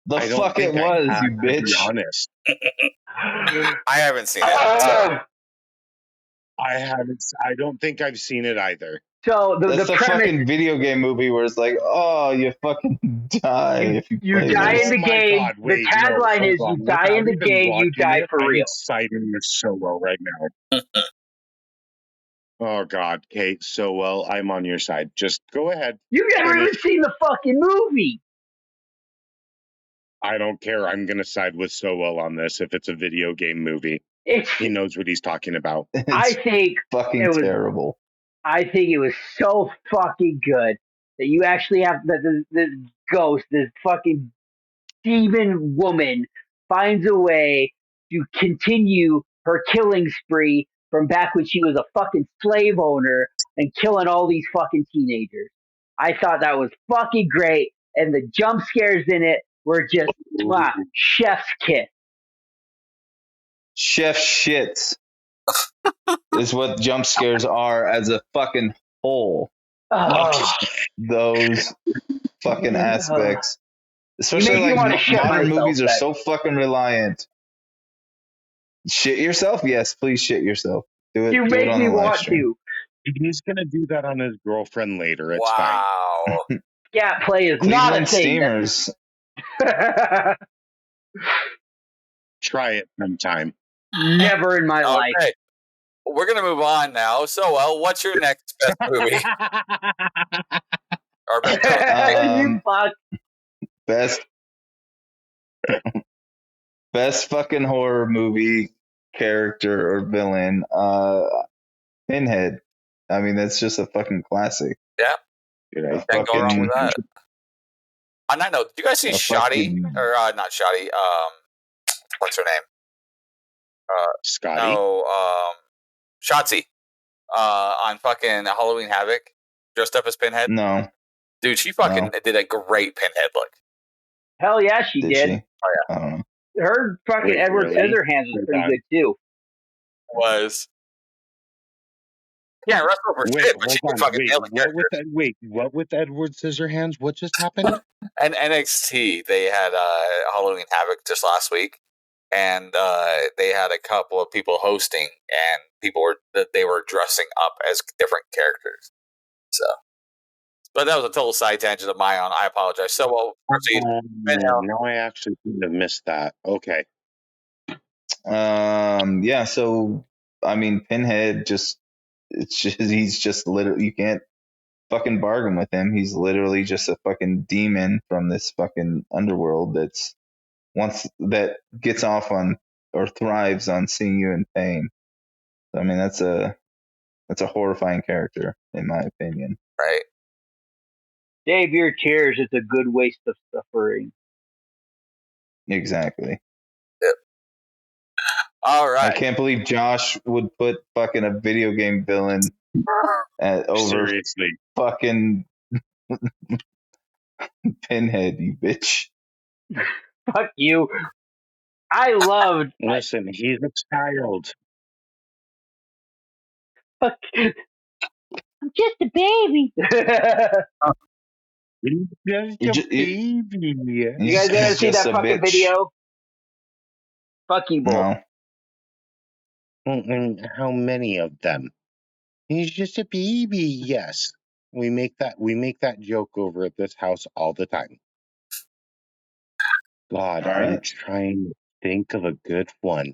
The I don't fuck it think I was, have, you to be bitch. honest. I haven't seen it. So. I haven't. I don't think I've seen it either. So That's the the premise, fucking video game movie where it's like, oh, you fucking die if you you play die this. in the Oh my game. God, wait, the tagline no, is hold you on. die in the Without even game, you watching die it, for I'm real. siding with Solo right now. Oh God, Kate, so well, I'm on your side. Just go ahead. You've never even Finish. seen the fucking movie. I don't care. I'm gonna side with Sowell on this if it's a video game movie. He knows what he's talking about. I It's think fucking it was. terrible. I think it was so fucking good that you actually have this ghost, this fucking demon woman, finds a way to continue her killing spree from back when she was a fucking slave owner and killing all these fucking teenagers. I thought that was fucking great, and the jump scares in it were just chef's kiss. Chef shits is what jump scares are as a fucking whole. Oh, Those fucking aspects. you Especially make me like want to shit modern myself. movies are so fucking reliant. Shit yourself? Yes, please shit yourself. Do it. You Do it make on me the live want stream. to. He's gonna do that on his girlfriend later. It's fine. Wow. Scat play is not a Cleveland thing. Steamers. Try it sometime. Never in my life. Okay. We're going to move on now. So, well, what's your next best movie? Or best You fuck. Best fucking horror movie character or villain. Pinhead. I mean, that's just a fucking classic. Yeah. Did I Can't go wrong with fucking- that. On that note, did you guys see A Shoddy? fucking- Or not Shoddy. What's her name? Scotty? No, Shotzi. On fucking Halloween Havoc, dressed up as Pinhead. No. Dude, she fucking did a great Pinhead look. Hell yeah, she did. She? Oh, I don't know. Her fucking Wait, Edward really? Scissorhands was pretty good too. Was yeah, wrestle for shit, but she could fucking nail the character. What with Edward Scissorhands? What just happened? And NXT, they had Halloween Havoc just last week, and they had a couple of people hosting, and they were dressing up as different characters. So, but that was a total side tangent of my own. I apologize. So, well, proceed. No, I actually couldn't have missed that. Okay. Yeah, so I mean Pinhead he's just literally, you can't fucking bargain with him. He's literally just a fucking demon from this fucking underworld that gets off on or thrives on seeing you in pain. So, I mean that's a horrifying character in my opinion. Right. Save your tears. It's a good waste of suffering. Exactly. All right. I can't believe Josh would put fucking a video game villain over Seriously. fucking Pinhead, you bitch. Fuck you. I loved. Listen, he's a child. Fuck. I'm just a baby. He's just You a ju- you- baby. You guys ever He's see just that a fucking bitch. video? Fucking bull. No. And how many of them? He's just a baby. Yes. We make that joke over at this house all the time. God, All I'm right. trying to think of a good one.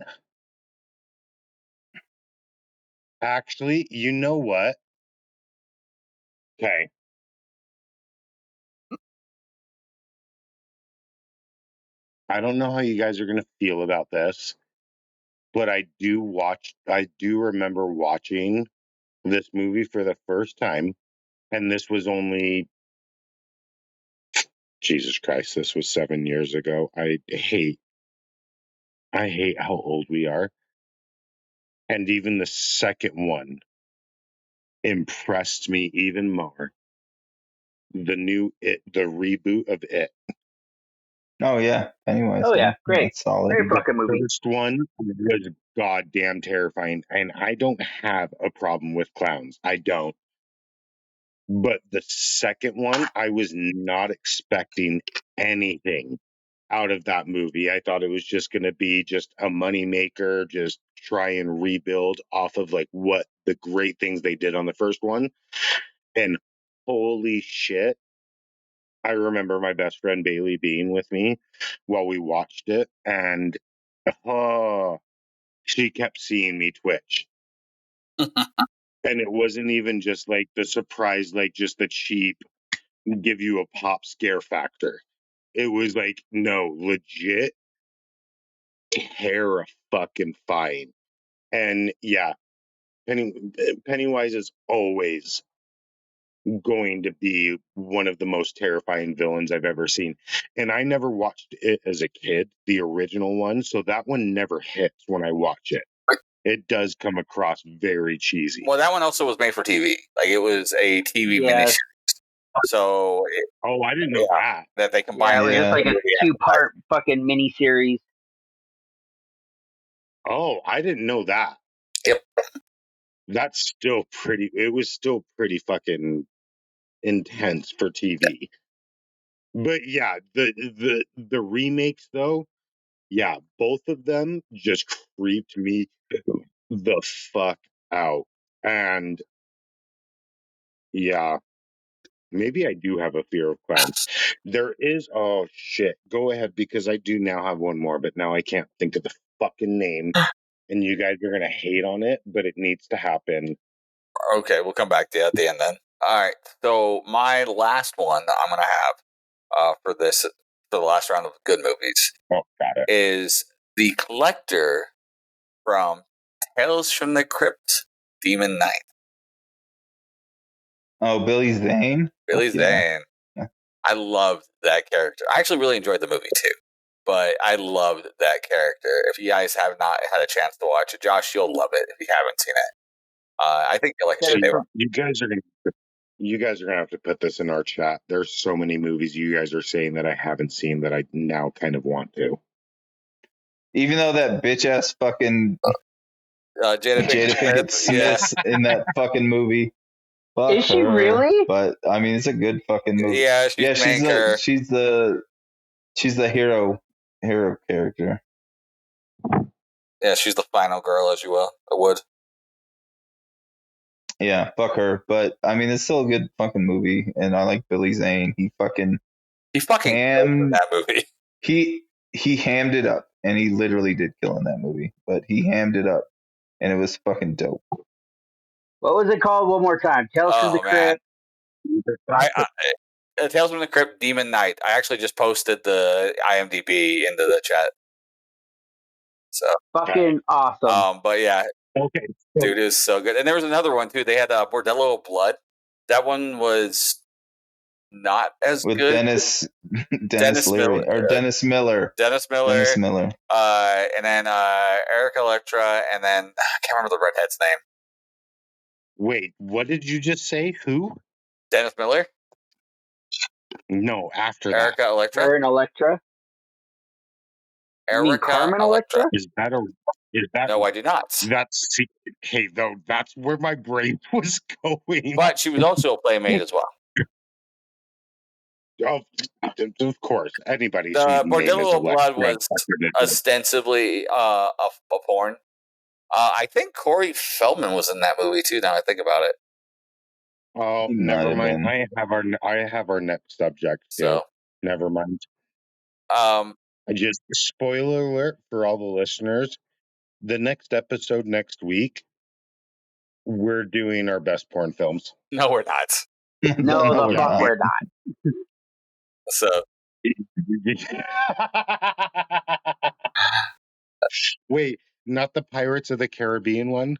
Actually, you know what? Okay. I don't know how you guys are going to feel about this, but I do remember watching this movie for the first time, and this was only, Jesus Christ, this was 7 years ago. I hate how old we are. And even the second one impressed me even more. The reboot of It. Oh yeah, Pennywise. Oh yeah, great. That's solid. Great fucking The movie. first one was goddamn terrifying, and I don't have a problem with clowns. I don't. But the second one, I was not expecting anything out of that movie. I thought it was just going to be just a moneymaker, just try and rebuild off of like what the great things they did on the first one. And holy shit, I remember my best friend Bailey being with me while we watched it, and she kept seeing me twitch. And it wasn't even just like the surprise, like just the cheap give you a pop scare factor. It was like, no, legit terrifying. And yeah, Pennywise is always going to be one of the most terrifying villains I've ever seen. And I never watched it as a kid, the original one, so that one never hits when I watch it. It does come across very cheesy. Well, that one also was made for TV. Like, it was a TV Yes. miniseries. So, I didn't know that. that they Yeah, combined. it was just like a movie after 2-part fucking miniseries. Oh, I didn't know that. Yep. That's still pretty. It was still pretty fucking intense for TV. But yeah, the remakes though, yeah, both of them just creeped me the fuck out. And yeah, maybe I do have a fear of clowns. There is, oh shit, go ahead because I do now have one more, but now I can't think of the fucking name. And you guys are gonna hate on it, but it needs to happen. Okay, we'll come back to you at the end then. All right. So my last one that I'm gonna have for the last round of good movies Oh, got it. is The Collector from Tales from the Crypt, Demon Knight. Oh, Billy Zane. Billy Fuck yeah. Zane. Yeah. I loved that character. I actually really enjoyed the movie too, but I loved that character. If you guys have not had a chance to watch it, Josh, you'll love it if you haven't seen it. I think you'll like That it. is They for- were- You guys are gonna have to put this in our chat. There's so many movies you guys are saying that I haven't seen that I now kind of want to. Even though that bitch ass fucking Jada Pinkett Smith's in that fucking movie. Fuck Is she her. really? But I mean, it's a good fucking movie. Yeah, she's the main character. She's the hero character. Yeah, she's the final girl, as you will. I would. Yeah, fuck her. But I mean, it's still a good fucking movie, and I like Billy Zane. He fucking killed in that movie. He hammed it up, and he literally did kill in that movie. But he hammed it up, and it was fucking dope. What was it called? One more time. Tales from the Crypt. Tales from the Crypt, Demon Knight. I actually just posted the IMDb into the chat. So fucking awesome. But yeah, okay, dude, it was so good. And there was another one too. They had Bordello of Blood. That one was not as with good. Dennis Leary or Dennis Miller. Dennis Miller. And then Eric Electra, and then I can't remember the redhead's name. Wait, what did you just say? Who? Dennis Miller? No, after Erica that. Electra. Her and Electra. You mean Erica Carmen Electra? Is that? No, I do not. That's hey, though. That's where my brain was going. But she was also a playmate as well. Oh, of course, anybody. The Bordello of Blood was ostensibly a porn. I think Corey Feldman was in that movie too. Now I think about it. Oh, never mind. I have our next subject. So never mind. I just spoiler alert for all the listeners. The next episode next week, we're doing our best porn films. No, we're not. No, the fuck we're not. So wait, not the Pirates of the Caribbean one?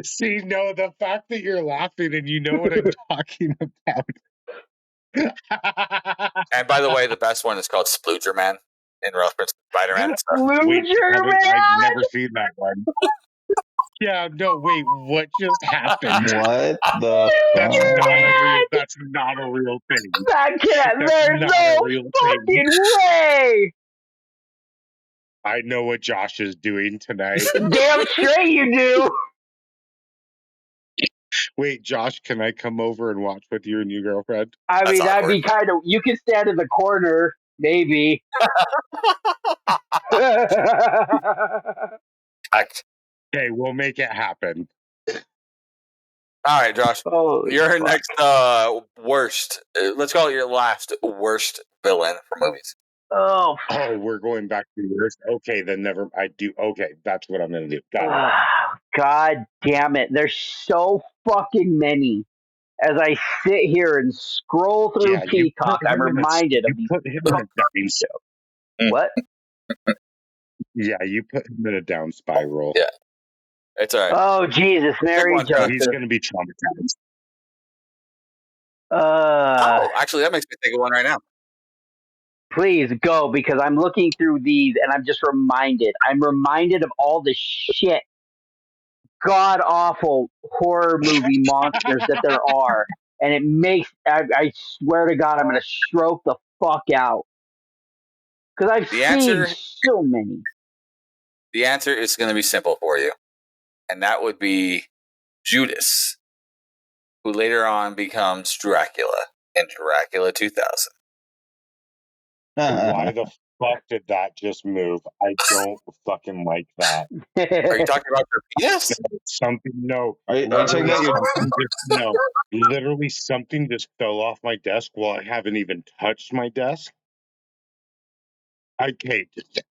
See, no, the fact that you're laughing and you know what I'm talking about. And by the way, the best one is called Splooger Man in Ralph Spider-Man. I've never seen that one. Yeah, no, wait, what just happened? What the That's not a real thing. There's no fucking way. I know what Josh is doing tonight. Damn straight you do. Wait, Josh, can I come over and watch with you and your girlfriend? I mean, that'd be kind of. You can stand in the corner, maybe. Okay, we'll make it happen. All right, Josh. Your next worst. Let's call it your last worst villain for movies. Oh, we're going back to yours. Okay, then never. I do. Okay, that's what I'm going to do. God damn it! There's so fucking many. As I sit here and scroll through Peacock, I'm reminded of these. Put him in a dubbing show. What? Yeah, you put him in a down spiral. Yeah. It's all right. Oh Jesus, Mary one, Josh. He's Joseph. going to be traumatized. Oh, actually, that makes me think of one right now. Please go, because I'm looking through these and I'm just reminded. I'm reminded of all the shit, god awful horror movie monsters that there are, and it makes. I swear to God, I'm gonna stroke the fuck out because I've The seen answer, so many. the answer is going to be simple for you, and that would be Judas, who later on becomes Dracula in Dracula 2000. Why the fuck did that just move? I don't fucking like that. Are you talking about your penis? Something, no. Are you talking Literally about your? something just, no. Literally something just fell off my desk while I haven't even touched my desk. Okay,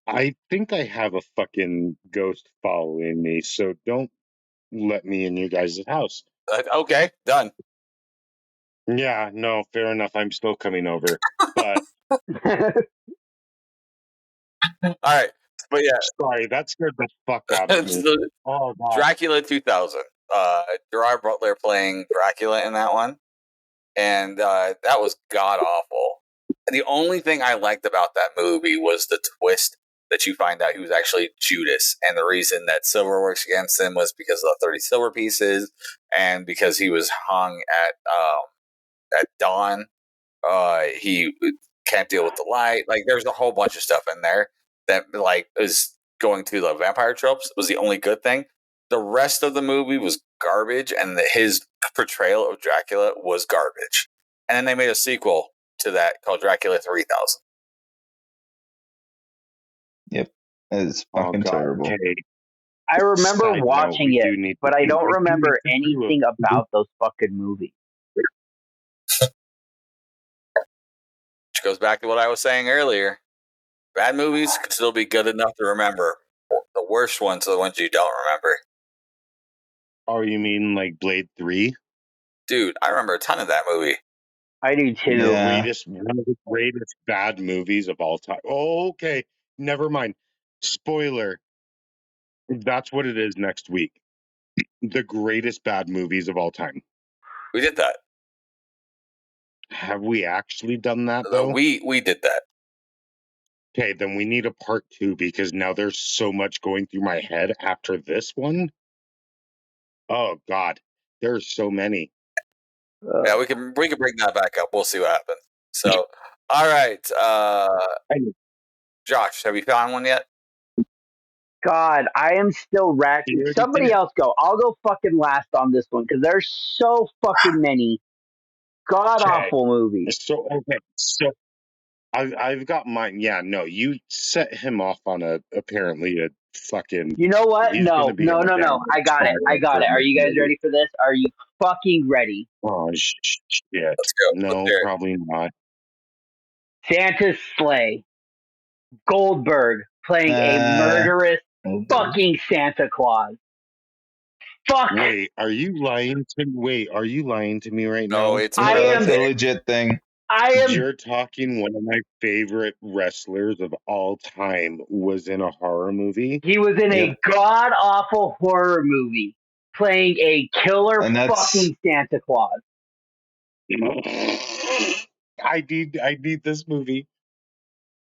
I think I have a fucking ghost following me, so don't let me in your guys' house. Okay, done. Yeah, no, fair enough. I'm still coming over. But All right, but yeah, sorry, that scared the fuck out of me. so Oh god. Dracula 2000. Gerard Butler playing Dracula in that one, and that was god awful. The only thing I liked about that movie was the twist that you find out he was actually Judas, and the reason that silver works against him was because of the 30 silver pieces, and because he was hung at dawn. He can't deal with the light. Like, there's a whole bunch of stuff in there that like is going through the vampire tropes was the only good thing. The rest of the movie was garbage, and his portrayal of Dracula was garbage. And then they made a sequel to that called Dracula 3000. Yep, it's Oh fucking god. terrible. Okay. I remember Side note, watching we it, do need but I don't remember to do anything about those fucking movies. Which goes back to what I was saying earlier. Bad movies can still be good enough to remember. The worst ones are the ones you don't remember. Oh, you mean like Blade 3? Dude, I remember a ton of that movie. I do too. Yeah. One of the greatest bad movies of all time. Oh, okay. Never mind. Spoiler. That's what it is next week. The greatest bad movies of all time. We did that. Have we actually done that though? We did that. Okay, then we need a part 2 because now there's so much going through my head after this one. Oh god. There's so many. Yeah, we can bring that back up. We'll see what happens. So, all right, Josh, have you found one yet? God, I am still racking. You already Somebody did. else go. I'll go fucking last on this one because there's so fucking many god awful movies. So okay, so I've got mine. Yeah, no, you set him off on apparently a fucking. You know what? He's gonna No, be no, in a no, no. downward I got it. I spiral got for it. Are you guys maybe. ready for this? Are you fucking ready? Oh shit! Let's go. Let's No, hear it. probably not. Santa's sleigh. Goldberg playing a murderous fucking Santa Claus. Fuck. Wait, are you lying to? Wait, are you lying to me right No, now? it's I No, that's am. a legit thing. I am. You're talking one of my favorite wrestlers of all time was in a horror movie. He was in a Yep. god awful horror movie playing a killer And that's fucking Santa Claus. I need this movie.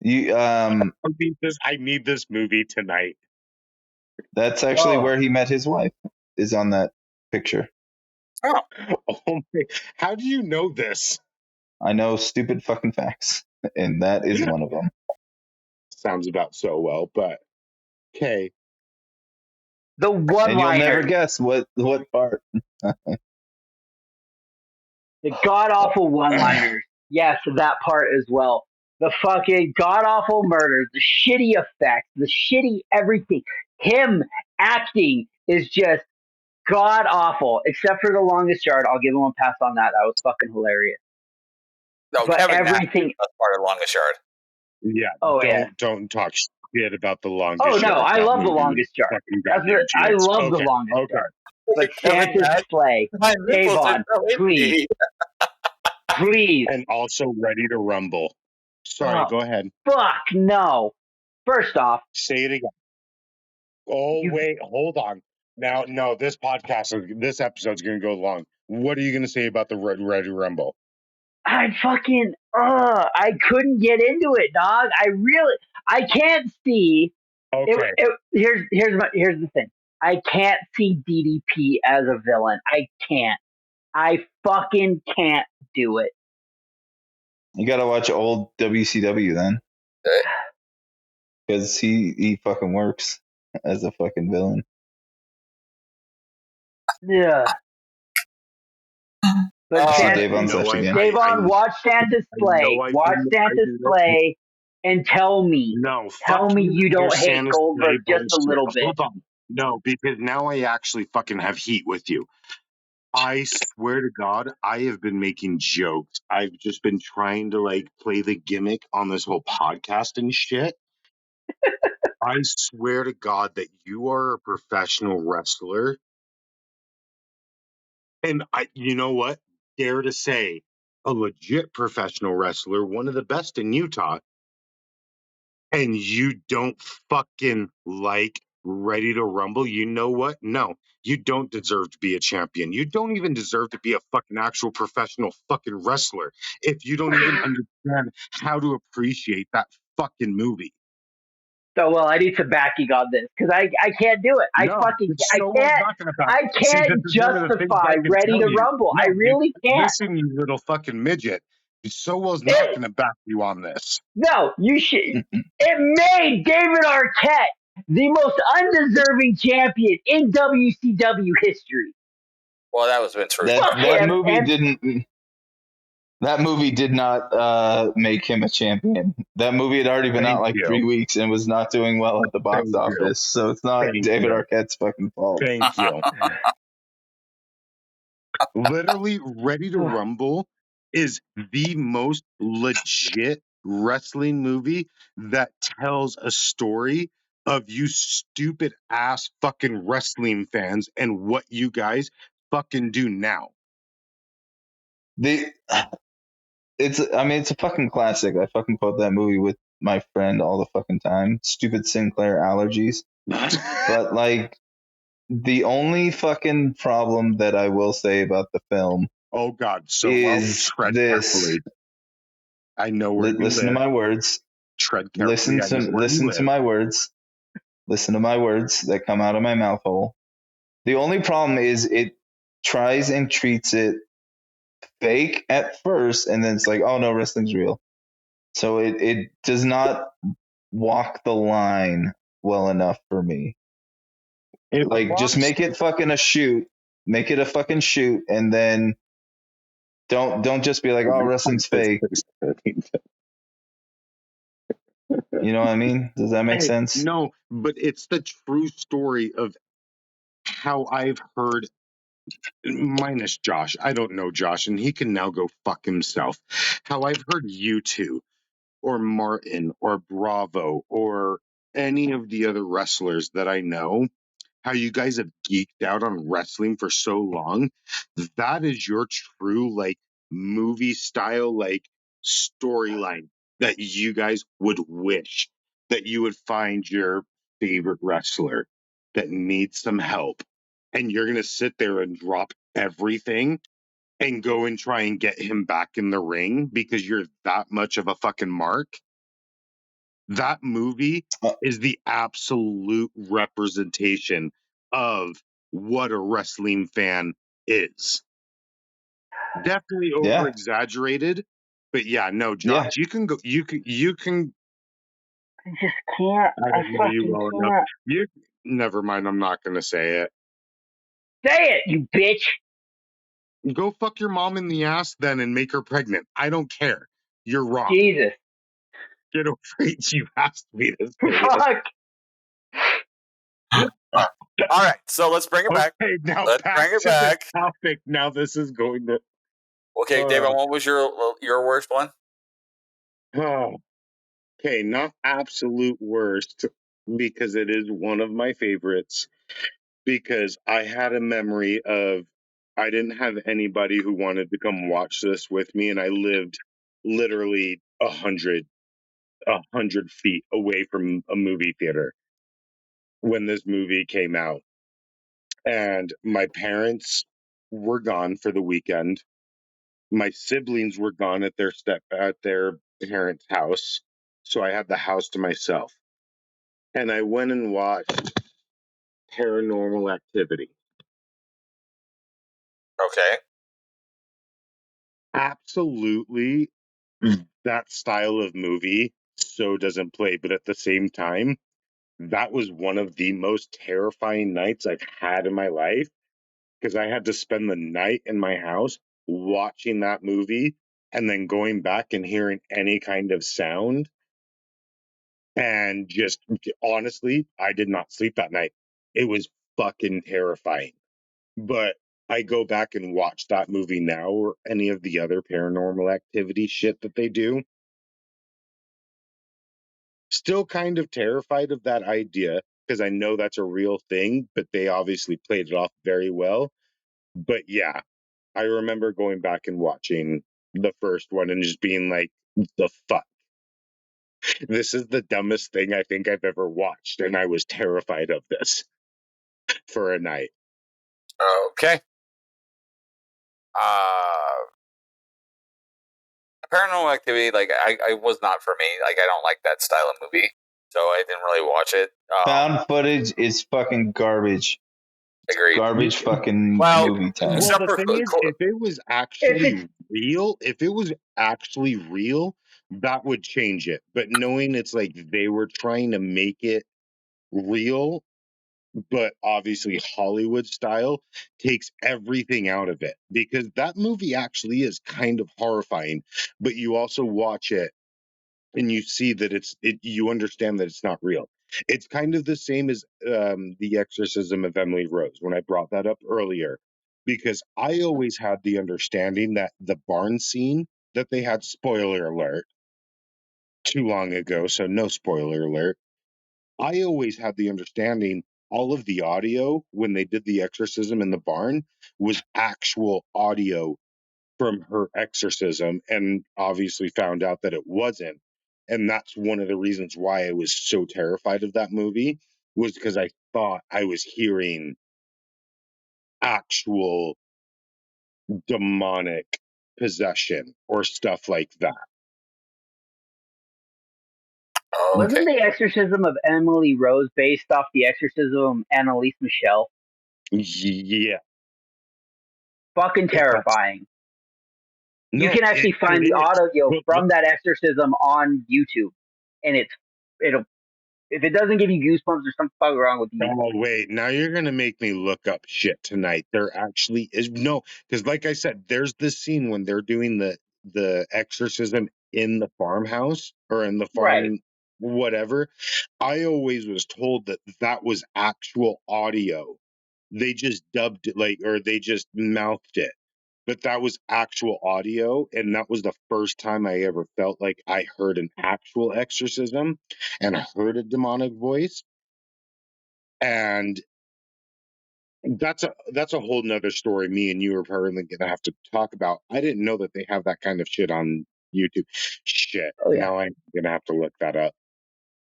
you. I need this movie tonight. That's actually Oh. where he met his wife. Is on that picture. Oh, Oh my, how do you know this? I know stupid fucking facts, and that is one of them. Sounds about so well, but okay. The one And you'll never liner. guess what part. The god awful one liners. Yes, that part as well. The fucking god awful murders, the shitty effects, the shitty everything. Him acting is just god awful. Except for the longest yard, I'll give him a pass on that. That was fucking hilarious. no, But Kevin Nash everything. is the best part of Longest Yard. Yeah, Oh yeah. don't talk shit about the longest. Oh no, yard. I That love the movie was longest yard. fucking That's goddamn I genius. love the Okay, longest okay. yard. But Kevin Santa's Nash, sleigh. my nipples are Avon, so please, itchy. please. And also Ready to Rumble. Sorry, Oh go ahead. fuck no. First off, Say it again. Oh, you wait, hold on. Now, no, this episode's going to go long. What are you going to say about the Ready Rumble? I couldn't get into it, dog. I can't see. Okay. Here's the thing. I can't see DDP as a villain. I can't. I fucking can't do it. You gotta watch old WCW then, because he fucking works as a fucking villain. Yeah. But See, Santa, Davon's left again. Davon, watch Santa's play. I Watch know Santa's play, and tell me fuck you your don't hate Santa's Goldberg Play just a bullshit. little bit. Hold on. No, because now I actually fucking have heat with you. I swear to God, I have been making jokes. I've just been trying to like play the gimmick on this whole podcast and shit. I swear to God that you are a professional wrestler. And you know what? Dare to say, a legit professional wrestler, one of the best in Utah. And you don't fucking like Ready to Rumble, you know what? No, you don't deserve to be a champion. You don't even deserve to be a fucking actual professional fucking wrestler if you don't even understand how to appreciate that fucking movie. So, well, I need some backing on this because I can't do it. I Not gonna back. See, this can't is one of the things justify I can Ready tell to you. Rumble. No, I really can't. listen, you little fucking midget. So was not gonna back you on this. No, you should. It made David Arquette the most undeserving champion in WCW history. Well, that was Vince Russo. That movie did not make him a champion. That movie had already been out like 3 weeks and was not doing well at the box office. So it's not David Arquette's fucking fault. Thank you. Literally, Ready to Rumble is the most legit wrestling movie that tells a story of you stupid ass fucking wrestling fans and what you guys fucking do now. It's a fucking classic. I fucking quote that movie with my friend all the fucking time. Stupid Sinclair allergies. But like, the only fucking problem that I will say about the film, oh God, so is this. Carefully. I know where you listen live. to my words. Tread carefully. Listen to my words. Listen to my words that come out of my mouth hole. The only problem is it tries and treats it fake at first, and then it's like, oh no, wrestling's real. So it does not walk the line well enough for me. Just make it fucking a shoot. Make it a fucking shoot, and then don't just be like, oh, wrestling's fake. You know what I mean? Does that make sense? No, but it's the true story of how I've heard, minus Josh. I don't know Josh, and he can now go fuck himself. How I've heard you two, or Martin, or Bravo, or any of the other wrestlers that I know, how you guys have geeked out on wrestling for so long. That is your true, like, movie style, like, storyline that you guys would wish that you would find your favorite wrestler that needs some help. And you're going to sit there and drop everything and go and try and get him back in the ring because you're that much of a fucking mark. That movie is the absolute representation of what a wrestling fan is. Definitely over exaggerated, but yeah, no, Josh, you can go. You can. I just can't. I fucking can't. You never mind. I'm not going to say it. Say it, you bitch. Go fuck your mom in the ass then and make her pregnant. I don't care. You're wrong. Jesus. Get over it. You asked me to say Fuck. All right, so let's bring it back. Okay, now let's bring it back. Topic. Now this is going to. Okay, David, what was your worst one? Oh, okay, not absolute worst because it is one of my favorites. Because I had a memory of I didn't have anybody who wanted to come watch this with me, and I lived literally 100 feet away from a movie theater when this movie came out. And my parents were gone for the weekend. My siblings were gone at their parents' house. So I had the house to myself. And I went and watched Paranormal Activity. Okay. Absolutely, that style of movie so doesn't play, but at the same time, that was one of the most terrifying nights I've had in my life because I had to spend the night in my house watching that movie and then going back and hearing any kind of sound. And just honestly, I did not sleep that night. It was fucking terrifying. But I go back and watch that movie now or any of the other paranormal activity shit that they do. Still kind of terrified of that idea because I know that's a real thing, but they obviously played it off very well. But yeah, I remember going back and watching the first one and just being like, the fuck? This is the dumbest thing I think I've ever watched. And I was terrified of this for a night. Okay. Uh, Paranormal Activity, like I was not for me. Like I don't like that style of movie, so I didn't really watch it. Found footage is fucking garbage. Agreed. Garbage fucking Well, movie time. Well, except the for thing is, if it was actually real, that would change it. But knowing it's like they were trying to make it real, but obviously Hollywood style, takes everything out of it because that movie actually is kind of horrifying. But you also watch it and you see that you understand that it's not real. It's kind of the same as the exorcism of Emily Rose when I brought that up earlier, because I always had the understanding that the barn scene that they had, spoiler alert, too long ago, so no spoiler alert. I always had the understanding all of the audio when they did the exorcism in the barn was actual audio from her exorcism, and obviously found out that it wasn't. And that's one of the reasons why I was so terrified of that movie, was because I thought I was hearing actual demonic possession or stuff like that. okay. Wasn't the exorcism of Emily Rose based off the exorcism of Annalise Michelle? Yeah. Fucking That's- terrifying. You no, can actually it find the is. audio But from that exorcism on YouTube, and it'll if it doesn't give you goosebumps, there's something fucking wrong with you. oh wait, now you're gonna make me look up shit tonight. There actually is no, because like I said, there's this scene when they're doing the exorcism in the farmhouse or in the Right. farm, whatever. I always was told that that was actual audio. They just dubbed it like, or they just mouthed it, but that was actual audio, and that was the first time I ever felt like I heard an actual exorcism and I heard a demonic voice. And that's a whole nother story me and you are probably gonna have to talk about. I didn't know that they have that kind of shit on YouTube. Shit. Oh yeah. Now I'm gonna have to look that up.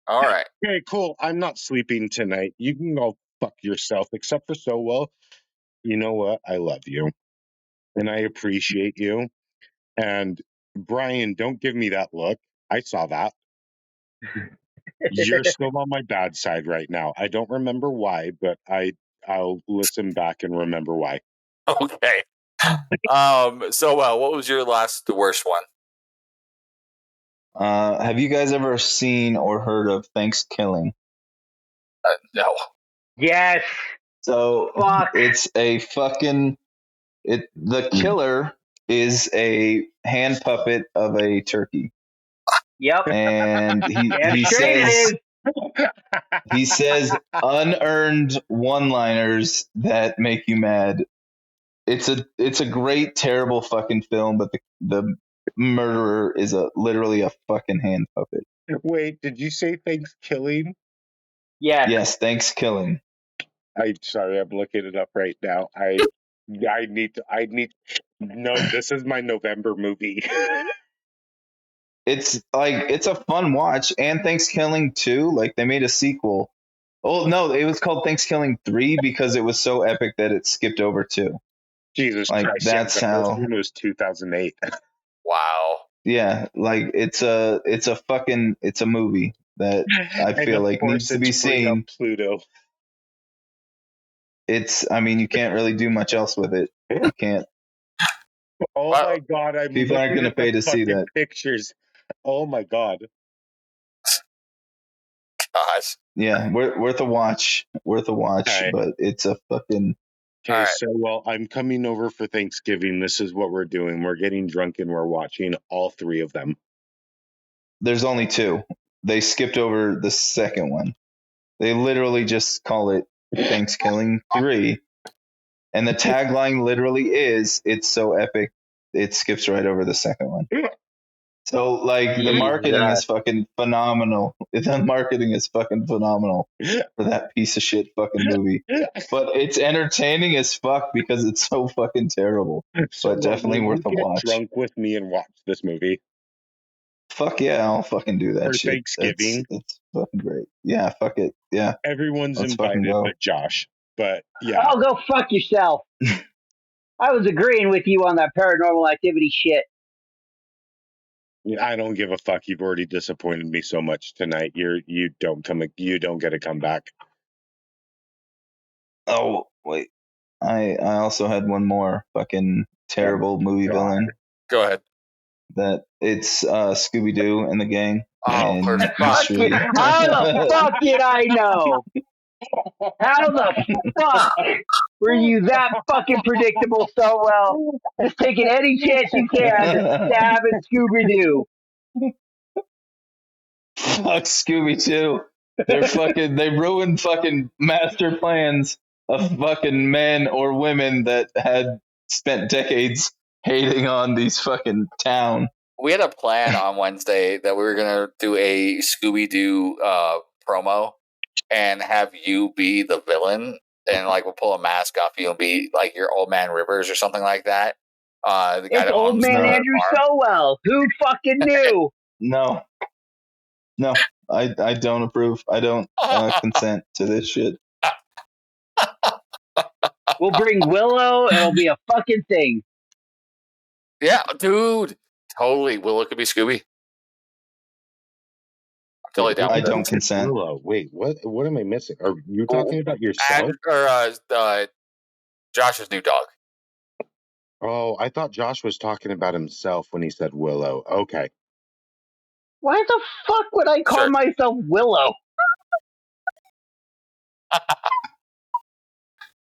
All right. Okay, cool. I'm not sleeping tonight. You can go fuck yourself, except for so well. You know what? I love you. And I appreciate you. And Brian, don't give me that look. I saw that. You're still on my bad side right now. I don't remember why, but I'll listen back and remember why. Okay. So what was your last, the worst one? Have you guys ever seen or heard of Thanksgiving? No. Yes. So Fuck. it's a fucking the killer is a hand puppet of a turkey. Yep. And he Damn he straight it says is. he says unearned one-liners that make you mad. It's a great terrible fucking film, but the murderer is literally a fucking hand puppet. Wait, did you say Thanksgiving? Yes. Yes, Thanksgiving. I'm sorry, I'm looking it up right now. I need no, this is my November movie. it's like it's a fun watch. And Thanksgiving 2, like they made a sequel. Oh no, it was called Thanksgiving 3 because it was so epic that it skipped over 2. Jesus Like Christ! Yeah, that's the first how. one was 2008. Wow. Yeah, like it's a movie that I And feel of like course, needs to be it's bring up seen. Pluto. I mean, you can't really do much else with it. You can't. Oh Wow. my God! I'm People aren't looking going to at the pay to see fucking that. pictures. Oh my God! Gosh. Yeah, worth a watch. Worth a watch, Okay. but it's a fucking. Okay, All right. so well, I'm coming over for Thanksgiving. This is what we're doing. We're getting drunk and we're watching all three of them. There's only 2. They skipped over the second one. They literally just call it Thanksgiving 3, and the tagline literally is "It's so epic, it skips right over the second one." So like the marketing Jesus. is fucking phenomenal. The marketing is fucking phenomenal for that piece of shit fucking movie. But it's entertaining as fuck because it's so fucking terrible. So, But definitely will you worth a get watch. drunk with me and watch this movie Fuck yeah, I'll fucking do that for shit. Thanksgiving? It's fucking great. Yeah, fuck it. Yeah, Everyone's let's fucking invited go. but Josh. But yeah, Oh, go fuck yourself. I was agreeing with you on that paranormal activity shit. I don't give a fuck. You've already disappointed me so much tonight. You don't get to come back. Oh wait, I also had one more fucking Oh terrible movie God. villain. Go ahead. That it's Scooby Doo and the gang Oh, for in fuck's East Street. How the fuck did I know? How the fuck were you that fucking predictable so well? Just taking any chance you can to stab at Scooby Doo. Fuck Scooby Doo. They ruined fucking master plans of fucking men or women that had spent decades hating on these fucking town. We had a plan on Wednesday that we were gonna do a Scooby Doo promo and have you be the villain, and like we'll pull a mask off you and be like your old man Rivers or something like that. The guy It's that old owns man No. the Andrew farm. Sowell. Who fucking knew? No. I don't approve. I don't consent to this shit. We'll bring Willow. It'll be a fucking thing. Yeah, dude, totally. Willow could be Scooby. I'm totally down I with don't that. consent. Willow. Wait, what am I missing? Are you talking about yourself? Josh's new dog. Oh, I thought Josh was talking about himself when he said Willow. Okay. Why the fuck would I call Sure. myself Willow?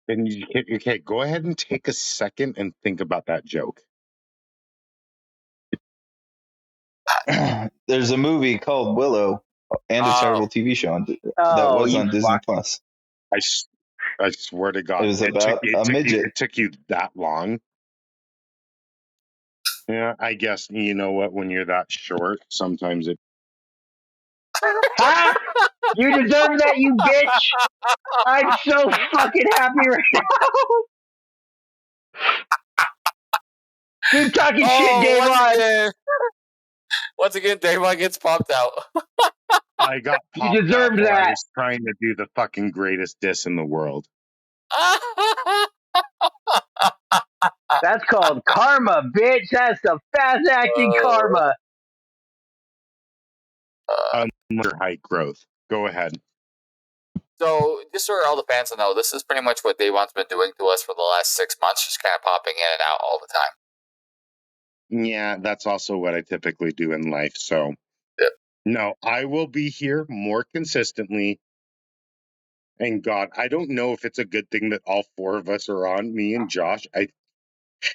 Then okay, go ahead and take a second and think about that joke. There's a movie called Willow and a terrible TV show that Oh, was you on Disney fuck. Plus. I swear to It God, was about a midget. it took you that long. Yeah, I guess you know what. When you're that short, sometimes it. Ha! You deserve that, you bitch! I'm so fucking happy right now! Keep talking shit, Davon! Once again, Davon gets popped out. I got You popped out deserved while I that. was trying to do the fucking greatest diss in the world. That's called karma, bitch. That's the fast acting karma. Under height growth. Go ahead. So, just so all the fans know, this is pretty much what Davon's been doing to us for the last 6 months, just kind of popping in and out all the time. Yeah, that's also what I typically do in life. So, Yeah. no, I will be here more consistently. And God, I don't know if it's a good thing that all four of us are on. Me and Josh,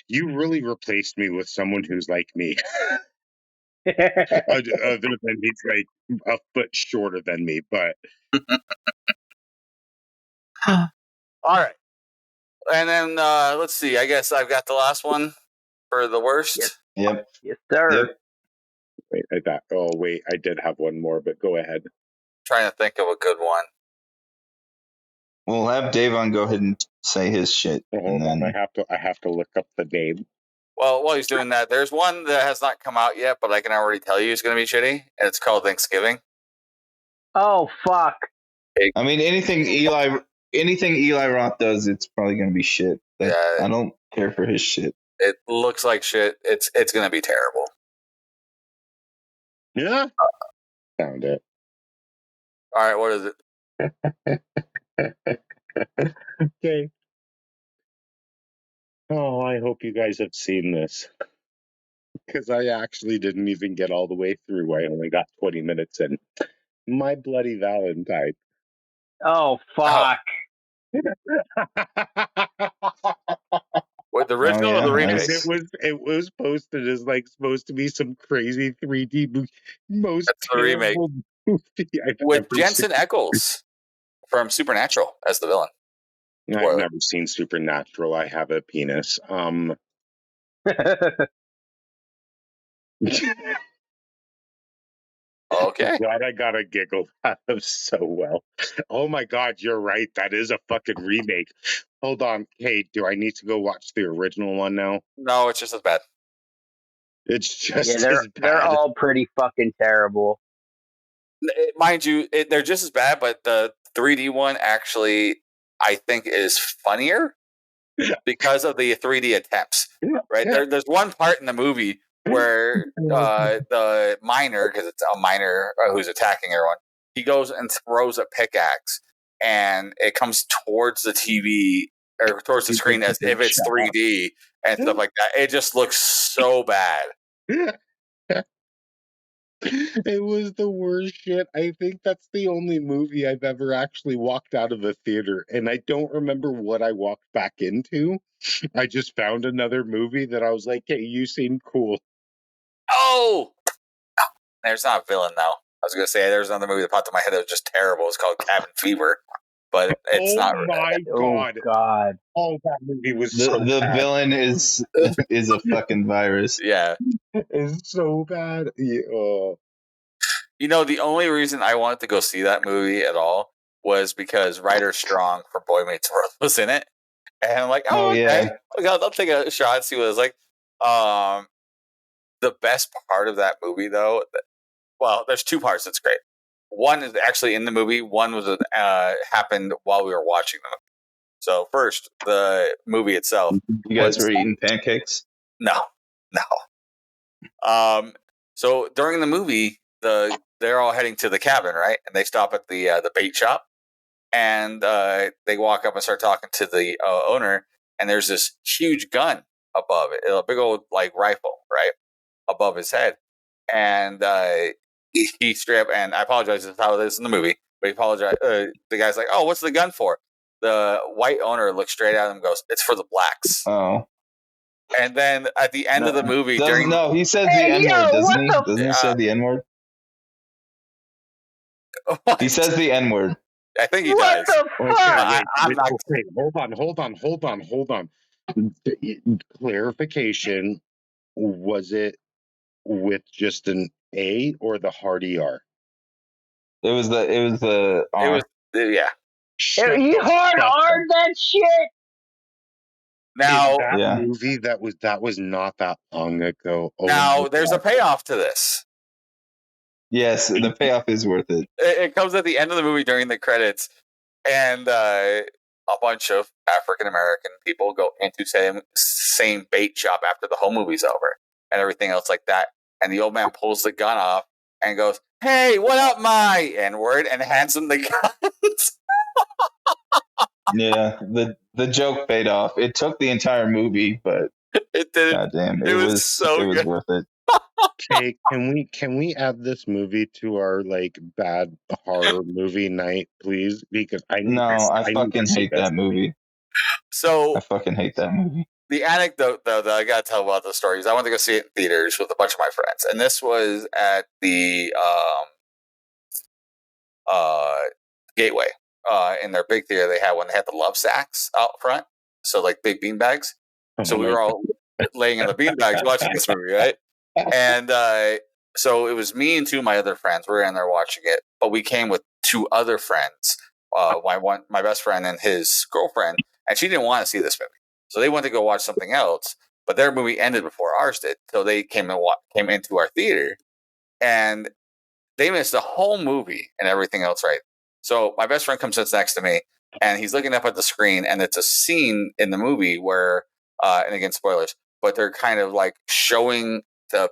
you really replaced me with someone who's like me. Other than he's like a foot shorter than me, but All right. And then, let's see. I guess I've got the last one for the worst. Yes. Yep. Yes, sir. Yep. wait, I did have one more, but go ahead. Trying to think of a good one. We'll have Davon go ahead and say his shit. Hold And on, then I have to look up the name. Well, while he's doing that, there's one that has not come out yet, but I can already tell you it's going to be shitty, and it's called Thanksgiving. Oh fuck! I mean, anything Eli Roth does, it's probably gonna be shit. That Yeah. I don't care for his shit. It looks like shit. It's going to be terrible. Yeah. Found it. All right, what is it? Okay. Oh, I hope you guys have seen this. Because I actually didn't even get all the way through. I only got 20 minutes in. My Bloody Valentine. Oh fuck! What, the original or the yeah, remake? It was posted as like supposed to be some crazy 3D movie. Most That's the remake. terrible movie I've With ever Jensen seen. Ackles from Supernatural as the villain. I've Spoiler. never seen Supernatural. I have a penis. Okay. Glad I got a giggle out of so well. Oh my god, you're right. That is a fucking remake. Hold on. Hey, do I need to go watch the original one now? No, it's just as bad. It's Yeah, just as they're bad. all pretty fucking terrible. Mind you, they're just as bad, but the 3D one actually, I think, is funnier because of the 3D attempts. Right? There's one part in the movie where the miner, because it's a miner who's attacking everyone, he goes and throws a pickaxe, and it comes towards the TV or towards the screen as if it's 3D and stuff like that. It just looks so bad. It was the worst shit. I think that's the only movie I've ever actually walked out of a theater, and I don't remember what I walked back into. I just found another movie that I was like, hey, you seem cool. Oh! There's not a villain, though. I was going to say there's another movie that popped in my head that was just terrible. It's called Cabin Fever, but it's not. My Oh god! Oh, that movie was The so the bad. villain is a fucking virus. Yeah. It's so bad. Yeah. Oh. You know, the only reason I wanted to go see that movie at all was because Ryder Strong from Boy Meets World was in it. And I'm like, Oh, okay. yeah. I'll take a shot and see what it's like. The best part of that movie, though, well, there's two parts that's great. One is actually in the movie. One was happened while we were watching the movie. So first, the movie itself. You guys were eating pancakes? No. So during the movie, they're all heading to the cabin, right? And they stop at the bait shop, and they walk up and start talking to the owner. And there's this huge gun above it, a big old like rifle, right, above his head. And he straight up, and I apologize, this is how it is in the movie. But he apologized. The guy's like, "Oh, what's the gun for?" The white owner looks straight at him and goes, "It's for the blacks." Oh. And then at the end of the movie, No, he says Hey, the N word, yo, doesn't what he? the Doesn't he say the N word? He says the N word. I think he what does. the fuck? I'm not. Okay, hold on. Clarification: was it with just an A or the hard ER? It was the R. It was yeah. Shut You the hard fuck up. R that shit? Now, In that Yeah. movie that was not that long ago. Oh now my there's a God. payoff to this. Yes, the payoff is worth it. It comes at the end of the movie during the credits, and a bunch of African American people go into same bait shop after the whole movie's over and everything else like that. And the old man pulls the gun off and goes, "Hey, what up, my N-word?" and hands him the guns. Yeah, the joke paid off. It took the entire movie, but It did. goddamn, It was so good. worth it. Okay, can we add this movie to our like bad horror movie night, please? Because I need No, I need to fucking see hate this. that movie. So I fucking hate that movie. the anecdote, though, that I got to tell about the story is I went to go see it in theaters with a bunch of my friends, and this was at the Gateway. In their big theater, they had one. They had the love sacks out front, so like big bean bags. So we were all laying in the bean bags watching this movie, right? And so it was me and two of my other friends. We were in there watching it, but we came with two other friends. My best friend and his girlfriend, and she didn't want to see this movie, so they went to go watch something else. but their movie ended before ours did. So they came into our theater, and they missed the whole movie and everything else, right? So my best friend comes sits next to me, and he's looking up at the screen, and it's a scene in the movie where, and again, spoilers, but they're kind of like showing the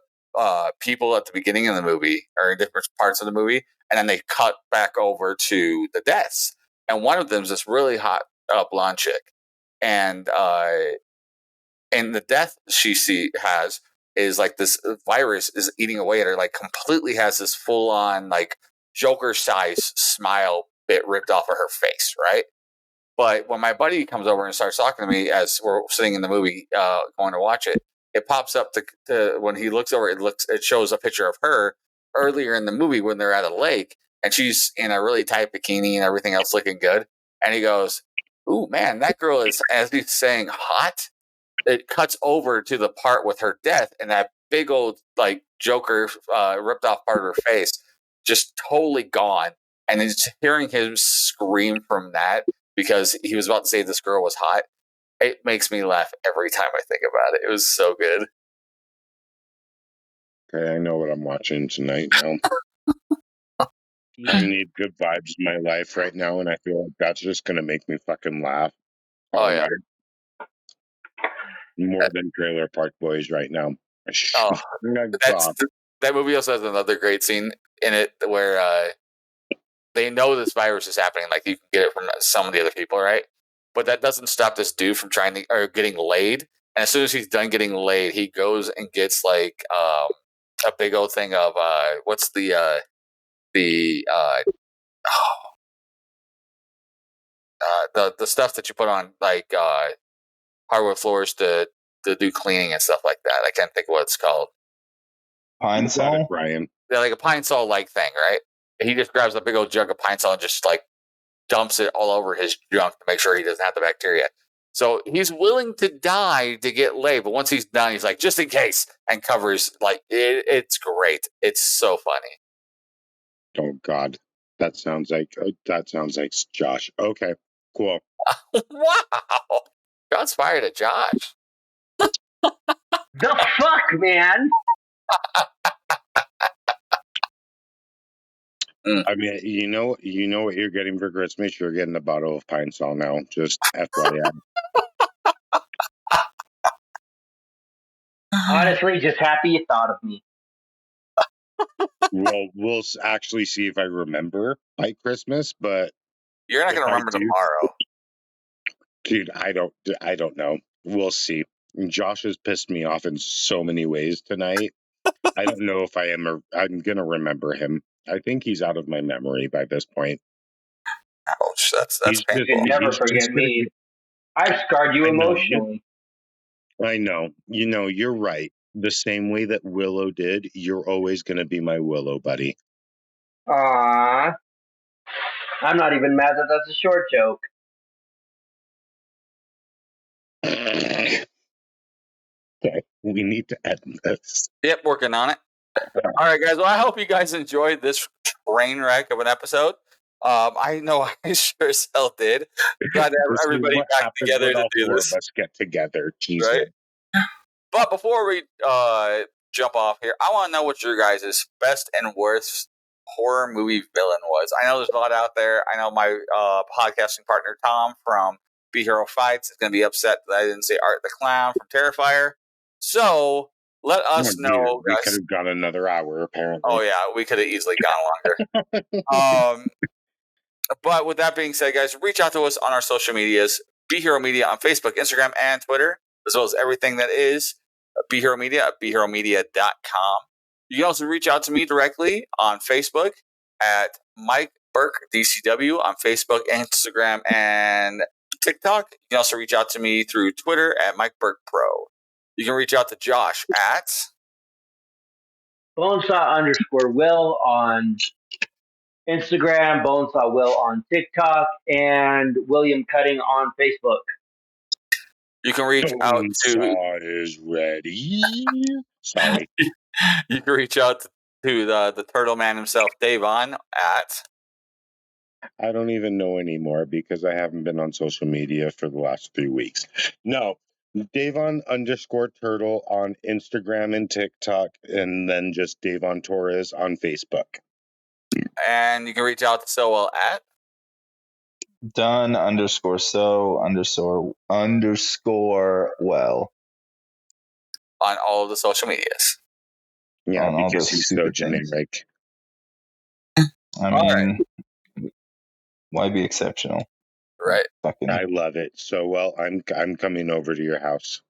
people at the beginning of the movie or in different parts of the movie, and then they cut back over to the deaths. And one of them is this really hot blonde chick, and the death has is like this virus is eating away at her, like completely has this full on like Joker size smile bit ripped off of her face, right? But when my buddy comes over and starts talking to me as we're sitting in the movie, going to watch it, it pops up to when he looks over, it shows a picture of her earlier in the movie when they're at a lake, and she's in a really tight bikini and everything else looking good. And he goes, "Ooh, man, that girl is," as he's saying, hot. It cuts over to the part with her death, and that big old like Joker ripped off part of her face just totally gone. And then just hearing him scream from that because he was about to say this girl was hot, it makes me laugh every time I think about it. It was so good. Okay, I know what I'm watching tonight now. I need good vibes in my life right now, and I feel like that's just gonna make me fucking laugh all Oh yeah. night. More than Trailer Park Boys right now. Oh, that movie also has another great scene in it where they know this virus is happening. Like you can get it from some of the other people, right? But that doesn't stop this dude from trying to or getting laid. And as soon as he's done getting laid, he goes and gets like a big old thing of what's the the stuff that you put on like hardwood floors to do cleaning and stuff like that. I can't think of what it's called. Pine Got it, Sol? Brian. They're like a Pine Sol like thing, right? And he just grabs a big old jug of Pine Sol and just like dumps it all over his junk to make sure he doesn't have the bacteria. So he's willing to die to get laid, but once he's done, he's like, just in case, and covers like it's great. It's so funny. Oh God, that sounds like Josh. Okay, cool. Wow, John's fired at Josh. The fuck, man? I mean, you know what you're getting for Christmas. You're getting a bottle of Pine Sol now. Just FYI. Honestly, just happy you thought of me. We'll actually see if I remember by Christmas, but You're not if going to I remember do, tomorrow. dude, I don't know. We'll see. Josh has pissed me off in so many ways tonight. I don't know if I'm gonna remember him. I think he's out of my memory by this point. Ouch, that's He's You just can painful. never he's forget just gonna me. I've scarred you I know. emotionally. I know. You know, you're right. The same way that Willow did, you're always gonna be my Willow buddy. Aww. I'm not even mad that that's a short joke. Okay, we need to end this. Yep, working on it. All right, guys. Well, I hope you guys enjoyed this train wreck of an episode. I know I sure as hell did. Glad to have This is everybody what back happens together when to all do four of this, us get together. Jesus. right? But before we jump off here, I want to know what your guys' best and worst horror movie villain was. I know there's a lot out there. I know my podcasting partner Tom from Be Hero Fights is going to be upset that I didn't say Art the Clown from Terrifier. So let Oh, us dear. know, We could guys. have gone another hour, apparently. Oh yeah, we could have easily gone longer. But with that being said, guys, reach out to us on our social medias. Be Hero Media on Facebook, Instagram, and Twitter, as well as everything that is Be Hero Media at BeHeroMedia.com. You can also reach out to me directly on Facebook at Mike Burke DCW on Facebook, Instagram, and TikTok. You can also reach out to me through Twitter at Mike Burke Pro. You can reach out to Josh at Bonesaw_Will on Instagram, Bonesaw Will on TikTok, and William Cutting on Facebook. you can reach out to Saw is ready. Sorry. you can reach out to the Turtle Man himself, Dave on at I don't even know anymore because I haven't been on social media for the last 3 weeks. No, Davon_Turtle on Instagram and TikTok, and then just Davon Torres on Facebook. And you can reach out to Sowell at Done_so_well on all of the social medias. Yeah, on all because those he's so stupid things. generic. I All mean, why be exceptional? Right. Fucking I love it. So well, I'm coming over to your house.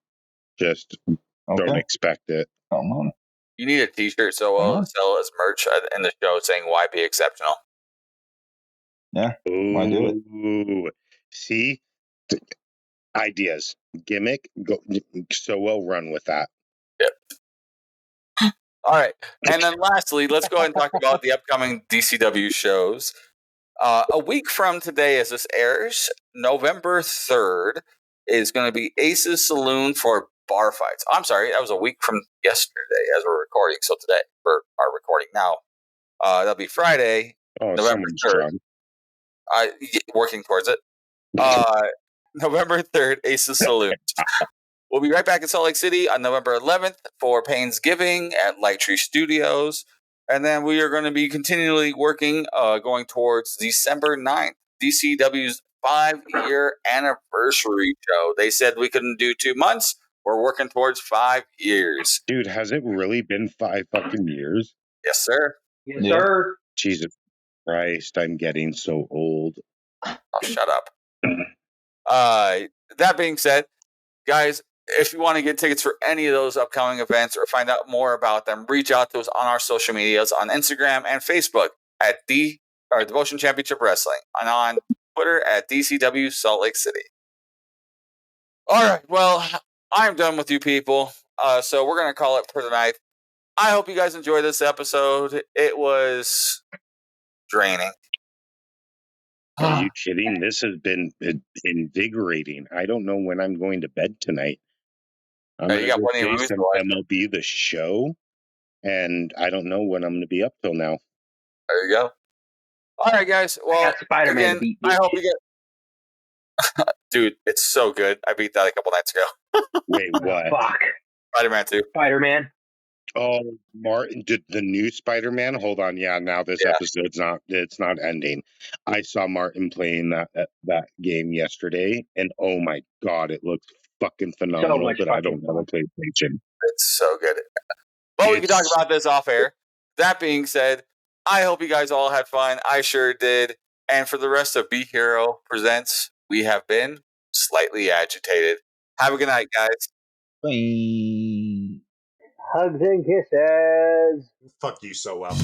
Just don't okay. expect it. Come on. You need a T-shirt Sowell to sell as merch in the show saying "Why be exceptional." Yeah. Why do it? Ooh, see, ideas, gimmick. Go so well. Run with that. All right, and then lastly, let's go ahead and talk about the upcoming DCW shows. A week from today, as this airs, November 3rd, is going to be Ace's Saloon for bar fights. I'm sorry, that was a week from yesterday as we're recording. So today, for our recording now, that'll be Friday, Oh, November someone's 3rd. drunk. Working towards it. November 3rd, Ace's Saloon. We'll be right back in Salt Lake City on November 11th for Payne's Giving at Light Tree Studios. And then we are going to be continually working, going towards December 9th, DCW's 5-year anniversary show. They said we couldn't do 2 months. We're working towards 5 years. Dude, has it really been 5 fucking years? Yes, sir. Yes, sir. Jesus Christ, I'm getting so old. Oh, shut up. That being said, guys, if you want to get tickets for any of those upcoming events or find out more about them, reach out to us on our social medias on Instagram and Facebook at Devotion Championship Wrestling and on Twitter at DCW Salt Lake City. All right, well, I'm done with you people, so we're going to call it for tonight. I hope you guys enjoyed this episode. It was draining. Are you kidding? This has been invigorating. I don't know when I'm going to bed tonight. I'm You got plenty of play movies to some watch. MLB The Show, and I don't know when I'm going to be up till now. There you go. All right, guys. Well, I got Spider-Man again, to beat. I hope you get. Dude, it's so good. I beat that a couple nights ago. Wait, what? Fuck. Spider-Man 2. Spider-Man. Oh, Martin, did the new Spider-Man? Hold on, yeah. Now this episode's it's not ending. I saw Martin playing that game yesterday, and oh my god, it looks fucking phenomenal. much but I fucking don't have a PlayStation. It's so good. But we can talk about this off air. That being said, I hope you guys all had fun. I sure did. And for the rest of Be Hero Presents, we have been Slightly Agitated. Have a good night, guys. Bye. Hugs and kisses. Fuck you so well.